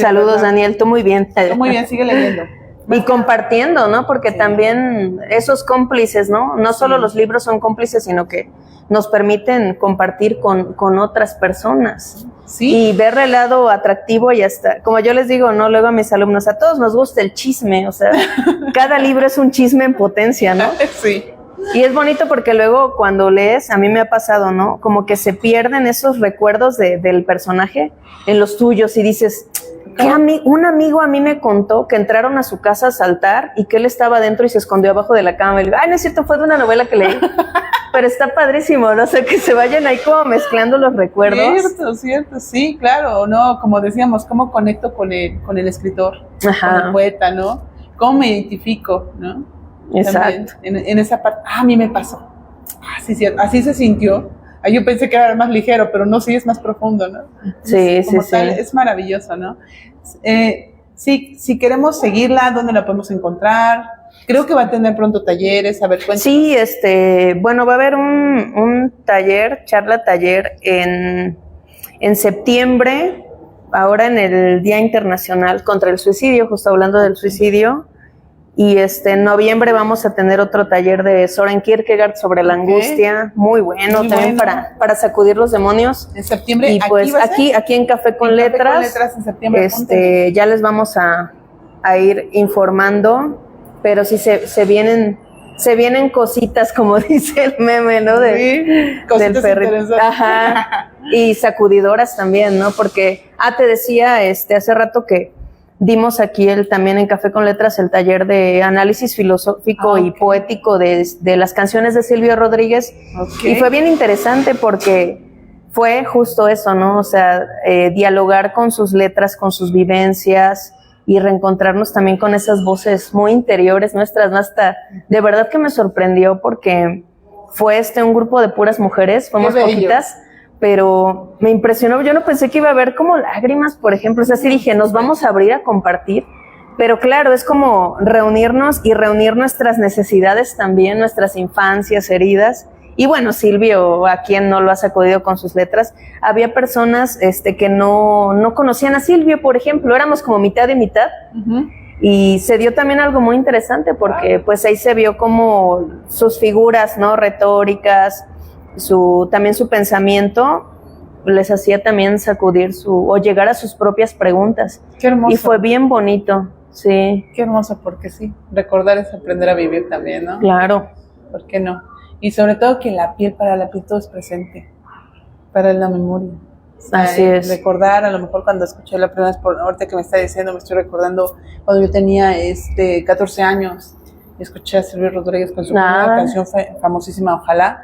Saludos Daniel, tú muy bien.
Tú muy bien, sigue leyendo.
Y compartiendo, ¿no? Porque también esos cómplices, ¿no? No solo los libros son cómplices, sino que nos permiten compartir con otras personas.
Sí.
Y ver el lado atractivo y hasta, como yo les digo, ¿no? Luego a mis alumnos, a todos nos gusta el chisme, o sea, cada libro es un chisme en potencia, ¿no?
Sí.
Y es bonito porque luego cuando lees, a mí me ha pasado, ¿no? Como que se pierden esos recuerdos del personaje en los tuyos y dices, un amigo a mí me contó que entraron a su casa a asaltar y que él estaba adentro y se escondió abajo de la cama. Y le digo, no es cierto, fue de una novela que leí. Pero está padrísimo, ¿no? O sea, que se vayan ahí como mezclando los recuerdos.
Cierto, sí, claro, ¿no? Como decíamos, ¿cómo conecto con el escritor?
Ajá.
Con el poeta, ¿no? ¿Cómo me identifico, no?
Exacto.
También, en esa parte, a mí me pasó. Sí, cierto, así se sintió. Yo pensé que era más ligero, pero no, sí es más profundo, ¿no?
Sí,
Tal, es maravilloso, ¿no? Sí, si queremos seguirla, ¿dónde la podemos encontrar? Creo que va a tener pronto talleres, a ver, cuéntanos.
Sí, bueno, va a haber un taller, charla taller en septiembre, ahora en el Día Internacional contra el Suicidio, justo hablando del suicidio, Y en noviembre vamos a tener otro taller de Soren Kierkegaard sobre la angustia, muy bueno,
Muy
también
bueno.
para sacudir los demonios.
En septiembre,
Y pues
va a ser?
aquí en Café con
En Café
Letras,
con Letras en septiembre, apunten.
ya les vamos a ir informando, pero sí se vienen cositas, como dice el meme, ¿no?
Sí, cositas
del perrito.
interesantes.
Ajá. Y sacudidoras también, ¿no? Porque, te decía hace rato que dimos aquí también en Café con Letras el taller de análisis filosófico y poético de las canciones de Silvio Rodríguez. Y fue bien interesante porque fue justo eso, ¿no? O sea, dialogar con sus letras, con sus vivencias y reencontrarnos también con esas voces muy interiores nuestras, ¿no? Hasta de verdad que me sorprendió porque fue un grupo de puras mujeres, fuimos poquitas, pero me impresionó. Yo no pensé que iba a haber como lágrimas, por ejemplo. O sea, sí dije, nos vamos a abrir a compartir, pero claro, es como reunirnos y reunir nuestras necesidades también, nuestras infancias, heridas. Y bueno, Silvio, a quien no lo ha sacudido con sus letras, había personas que no conocían a Silvio, por ejemplo, éramos como mitad y mitad. Uh-huh. Y se dio también algo muy interesante porque pues ahí se vio como sus figuras, ¿no? Retóricas, también su pensamiento les hacía también sacudir o llegar a sus propias preguntas.
Qué hermoso.
Y fue bien bonito, sí.
Qué hermoso, porque sí, recordar es aprender a vivir también, ¿no?
Claro.
¿Por qué no? Y sobre todo que para la piel todo es presente, para la memoria.
Así es.
Recordar, a lo mejor cuando escuché la primera vez, ahorita que me está diciendo, me estoy recordando cuando yo tenía 14 años, escuché a Silvio Rodríguez con su primera canción famosísima, Ojalá.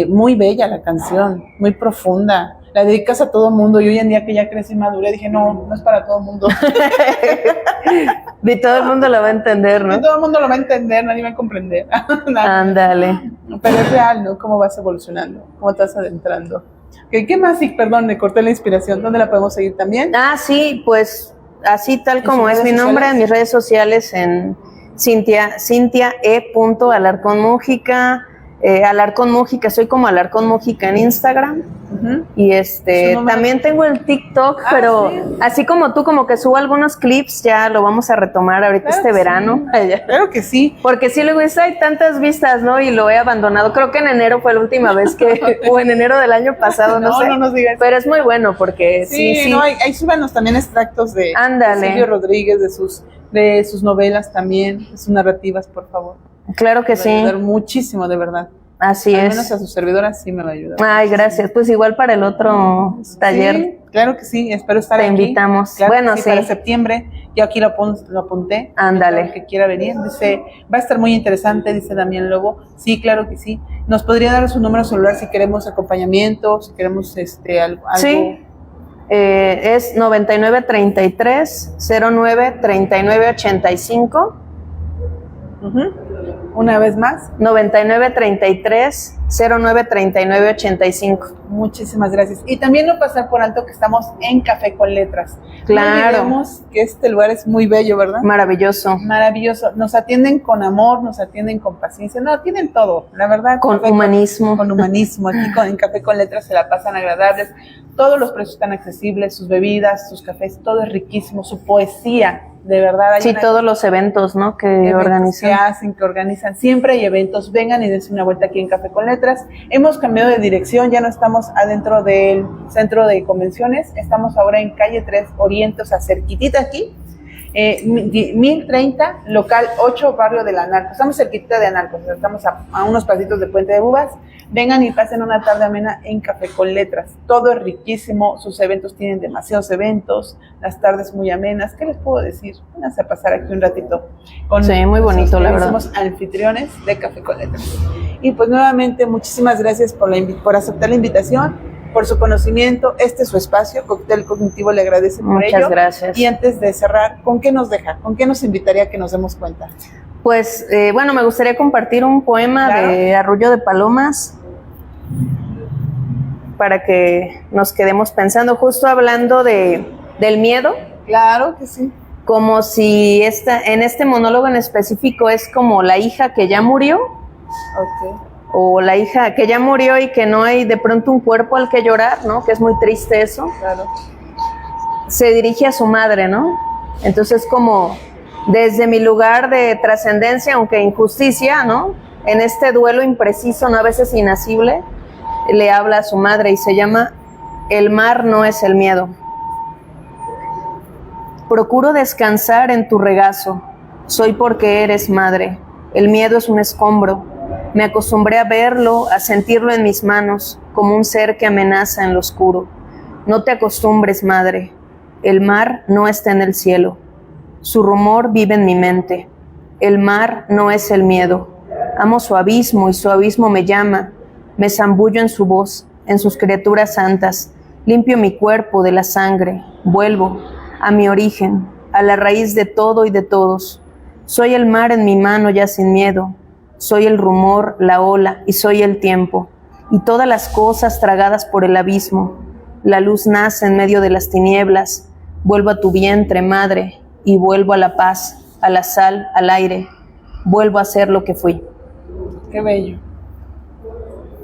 Muy bella la canción, muy profunda. La dedicas a todo mundo y hoy en día que ya crecí y maduré dije, no es para todo mundo.
Y todo el mundo lo va a entender, ¿no?
Y todo el mundo lo va a entender, nadie va a comprender.
Ándale.
Pero es real, ¿no? Cómo vas evolucionando, cómo te vas adentrando. ¿Qué más? Sí, perdón, me corté la inspiración. ¿Dónde la podemos seguir también?
Sí, pues así tal como es mi nombre, en mis redes sociales, en Cintia E.Alarcón Mújica. Alarcón Mújica, soy como Alarcón Mújica en Instagram. Uh-huh. Y también tengo el TikTok, pero sí, así como tú, como que subo algunos clips, ya lo vamos a retomar ahorita verano.
Claro que sí.
Porque sí, luego hay tantas vistas, ¿no? Y lo he abandonado. Creo que en enero fue la última vez o en enero del año pasado, no sé.
No nos digas.
Pero es muy bueno porque sí.
No, ahí súbanos también extractos de Silvio Rodríguez, de sus novelas también, de sus narrativas, por favor.
Claro que sí.
Me va a ayudar muchísimo, de verdad.
Así
Al
es.
menos a su servidora sí me va a ayudar.
Ay, gracias. Pues igual para el otro taller.
Sí, claro que sí. Espero estar aquí.
Te invitamos.
Claro
bueno,
sí. Para septiembre. Yo aquí lo apunté.
Ándale.
El que quiera venir. Dice, va a estar muy interesante, dice Damián Lobo. Sí, claro que sí. ¿Nos podría dar su número celular si queremos acompañamiento, si queremos algo?
Sí. Es 9933-093985.
Uh-huh. Una vez más.
9933-093985.
Muchísimas gracias. Y también no pasar por alto que estamos en Café con Letras.
Claro.
No olvidemos que este lugar es muy bello, ¿verdad?
Maravilloso.
Maravilloso. Nos atienden con amor, nos atienden con paciencia. No, tienen todo, la verdad.
Con humanismo.
Con humanismo. Aquí en Café con Letras se la pasan agradables. Todos los precios están accesibles, sus bebidas, sus cafés, todo es riquísimo. Su poesía. De verdad.
Sí, todos los eventos, ¿no? Que
organizan. Siempre hay eventos. Vengan y dense una vuelta aquí en Café con Letras. Hemos cambiado de dirección. Ya no estamos adentro del centro de convenciones. Estamos ahora en calle 3 Oriente, o sea, cerquitita aquí. 1030, local 8, barrio de la Narco. Estamos cerquita de Analco, o sea, estamos a unos pasitos de Puente de Bubas. Vengan y pasen una tarde amena en Café con Letras. Todo es riquísimo, sus eventos tienen demasiados eventos, las tardes muy amenas. ¿Qué les puedo decir? Vénganse a pasar aquí un ratito.
Sí, muy bonito, la verdad.
Somos anfitriones de Café con Letras. Y pues nuevamente, muchísimas gracias por aceptar la invitación, por su conocimiento. Este es su espacio, Cóctel Cognitivo le agradece por ello.
Muchas gracias.
Y antes de cerrar, ¿con qué nos deja? ¿Con qué nos invitaría a que nos demos cuenta?
Pues, bueno, me gustaría compartir un poema de Arrullo de Palomas para que nos quedemos pensando, justo hablando del miedo.
Claro que sí.
Como si en este monólogo en específico es como la hija que ya murió.
Ok.
O la hija que ya murió y que no hay de pronto un cuerpo al que llorar, ¿no? Que es muy triste eso.
Claro.
Se dirige a su madre, ¿no? Entonces como Desde mi lugar de trascendencia, aunque injusticia, ¿no? En este duelo impreciso, ¿no? A veces inasible, le habla a su madre y se llama El mar no es el miedo. Procuro descansar en tu regazo, soy porque eres madre. El miedo es un escombro. Me acostumbré a verlo, a sentirlo en mis manos, como un ser que amenaza en lo oscuro. No te acostumbres, madre. El mar no está en el cielo. Su rumor vive en mi mente. El mar no es el miedo. Amo su abismo y su abismo me llama. Me zambullo en su voz, en sus criaturas santas. Limpio mi cuerpo de la sangre. Vuelvo a mi origen, a la raíz de todo y de todos. Soy el mar en mi mano ya sin miedo. Soy el rumor, la ola y soy el tiempo. Y todas las cosas tragadas por el abismo. La luz nace en medio de las tinieblas. Vuelvo a tu vientre, madre, y vuelvo a la paz, a la sal, al aire. Vuelvo a ser lo que fui.
Qué bello.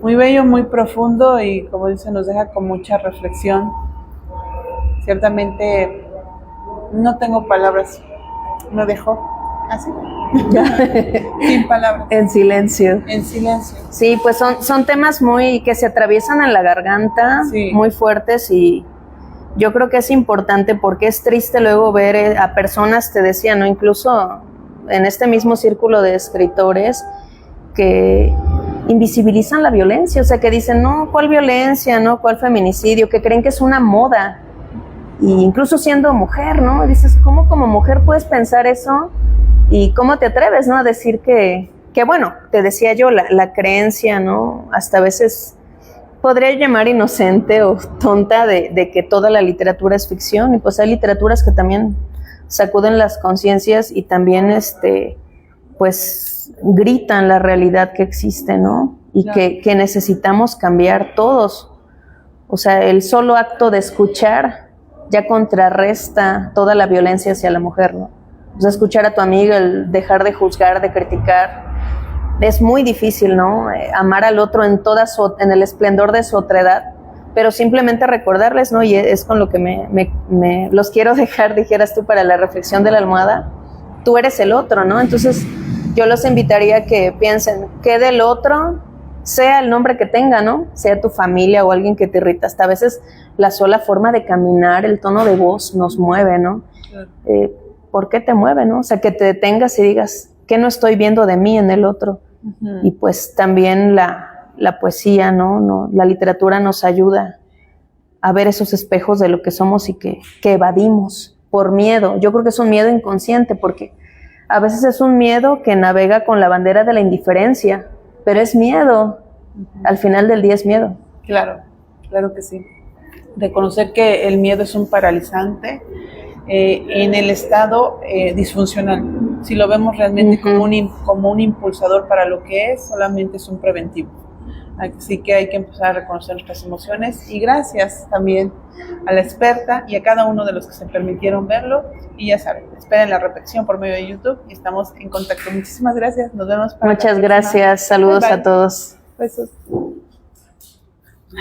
Muy bello, muy profundo y como dice, nos deja con mucha reflexión. Ciertamente no tengo palabras. Me dejó así. Sin palabras.
En silencio.
En silencio.
Sí, pues son temas muy que se atraviesan en la garganta, sí, muy fuertes, y yo creo que es importante porque es triste luego ver a personas, te decía, ¿no? Incluso en este mismo círculo de escritores que invisibilizan la violencia, o sea, que dicen, no, ¿cuál violencia? ¿No? ¿Cuál feminicidio? Que creen que es una moda. Y incluso siendo mujer, ¿no? Dices, ¿cómo como mujer puedes pensar eso? ¿Y cómo te atreves, ¿no? A decir que bueno, te decía yo, la creencia, ¿no? Hasta a veces podría llamar inocente o tonta de que toda la literatura es ficción, y pues hay literaturas que también sacuden las conciencias y también, pues, gritan la realidad que existe, ¿no? Y claro, que necesitamos cambiar todos. O sea, el solo acto de escuchar ya contrarresta toda la violencia hacia la mujer, ¿no? O sea, escuchar a tu amiga, el dejar de juzgar, de criticar, es muy difícil, ¿no? Amar al otro en en el esplendor de su otredad, pero simplemente recordarles, ¿no? Y es con lo que los quiero dejar, dijeras tú, para la reflexión de la almohada. Tú eres el otro, ¿no? Entonces, yo los invitaría a que piensen que del otro, sea el nombre que tenga, ¿no? Sea tu familia o alguien que te irrita. Hasta a veces la sola forma de caminar, el tono de voz nos mueve, ¿no? Claro. ¿Por qué te mueve, no? O sea, que te detengas y digas, ¿qué no estoy viendo de mí en el otro? Uh-huh. Y pues también la poesía, ¿no? La literatura nos ayuda a ver esos espejos de lo que somos y que evadimos por miedo. Yo creo que es un miedo inconsciente, porque a veces es un miedo que navega con la bandera de la indiferencia, pero es miedo. Uh-huh. Al final del día es miedo.
Claro, claro que sí. Reconocer que el miedo es un paralizante en el estado disfuncional. Si lo vemos realmente uh-huh, como un impulsador para lo que es, solamente es un preventivo. Así que hay que empezar a reconocer nuestras emociones, y gracias también a la experta y a cada uno de los que se permitieron verlo. Y ya saben, esperen la repetición por medio de YouTube y estamos en contacto. Muchísimas gracias, nos vemos para
Muchas gracias, saludos. Bye, bye. A todos.
Besos.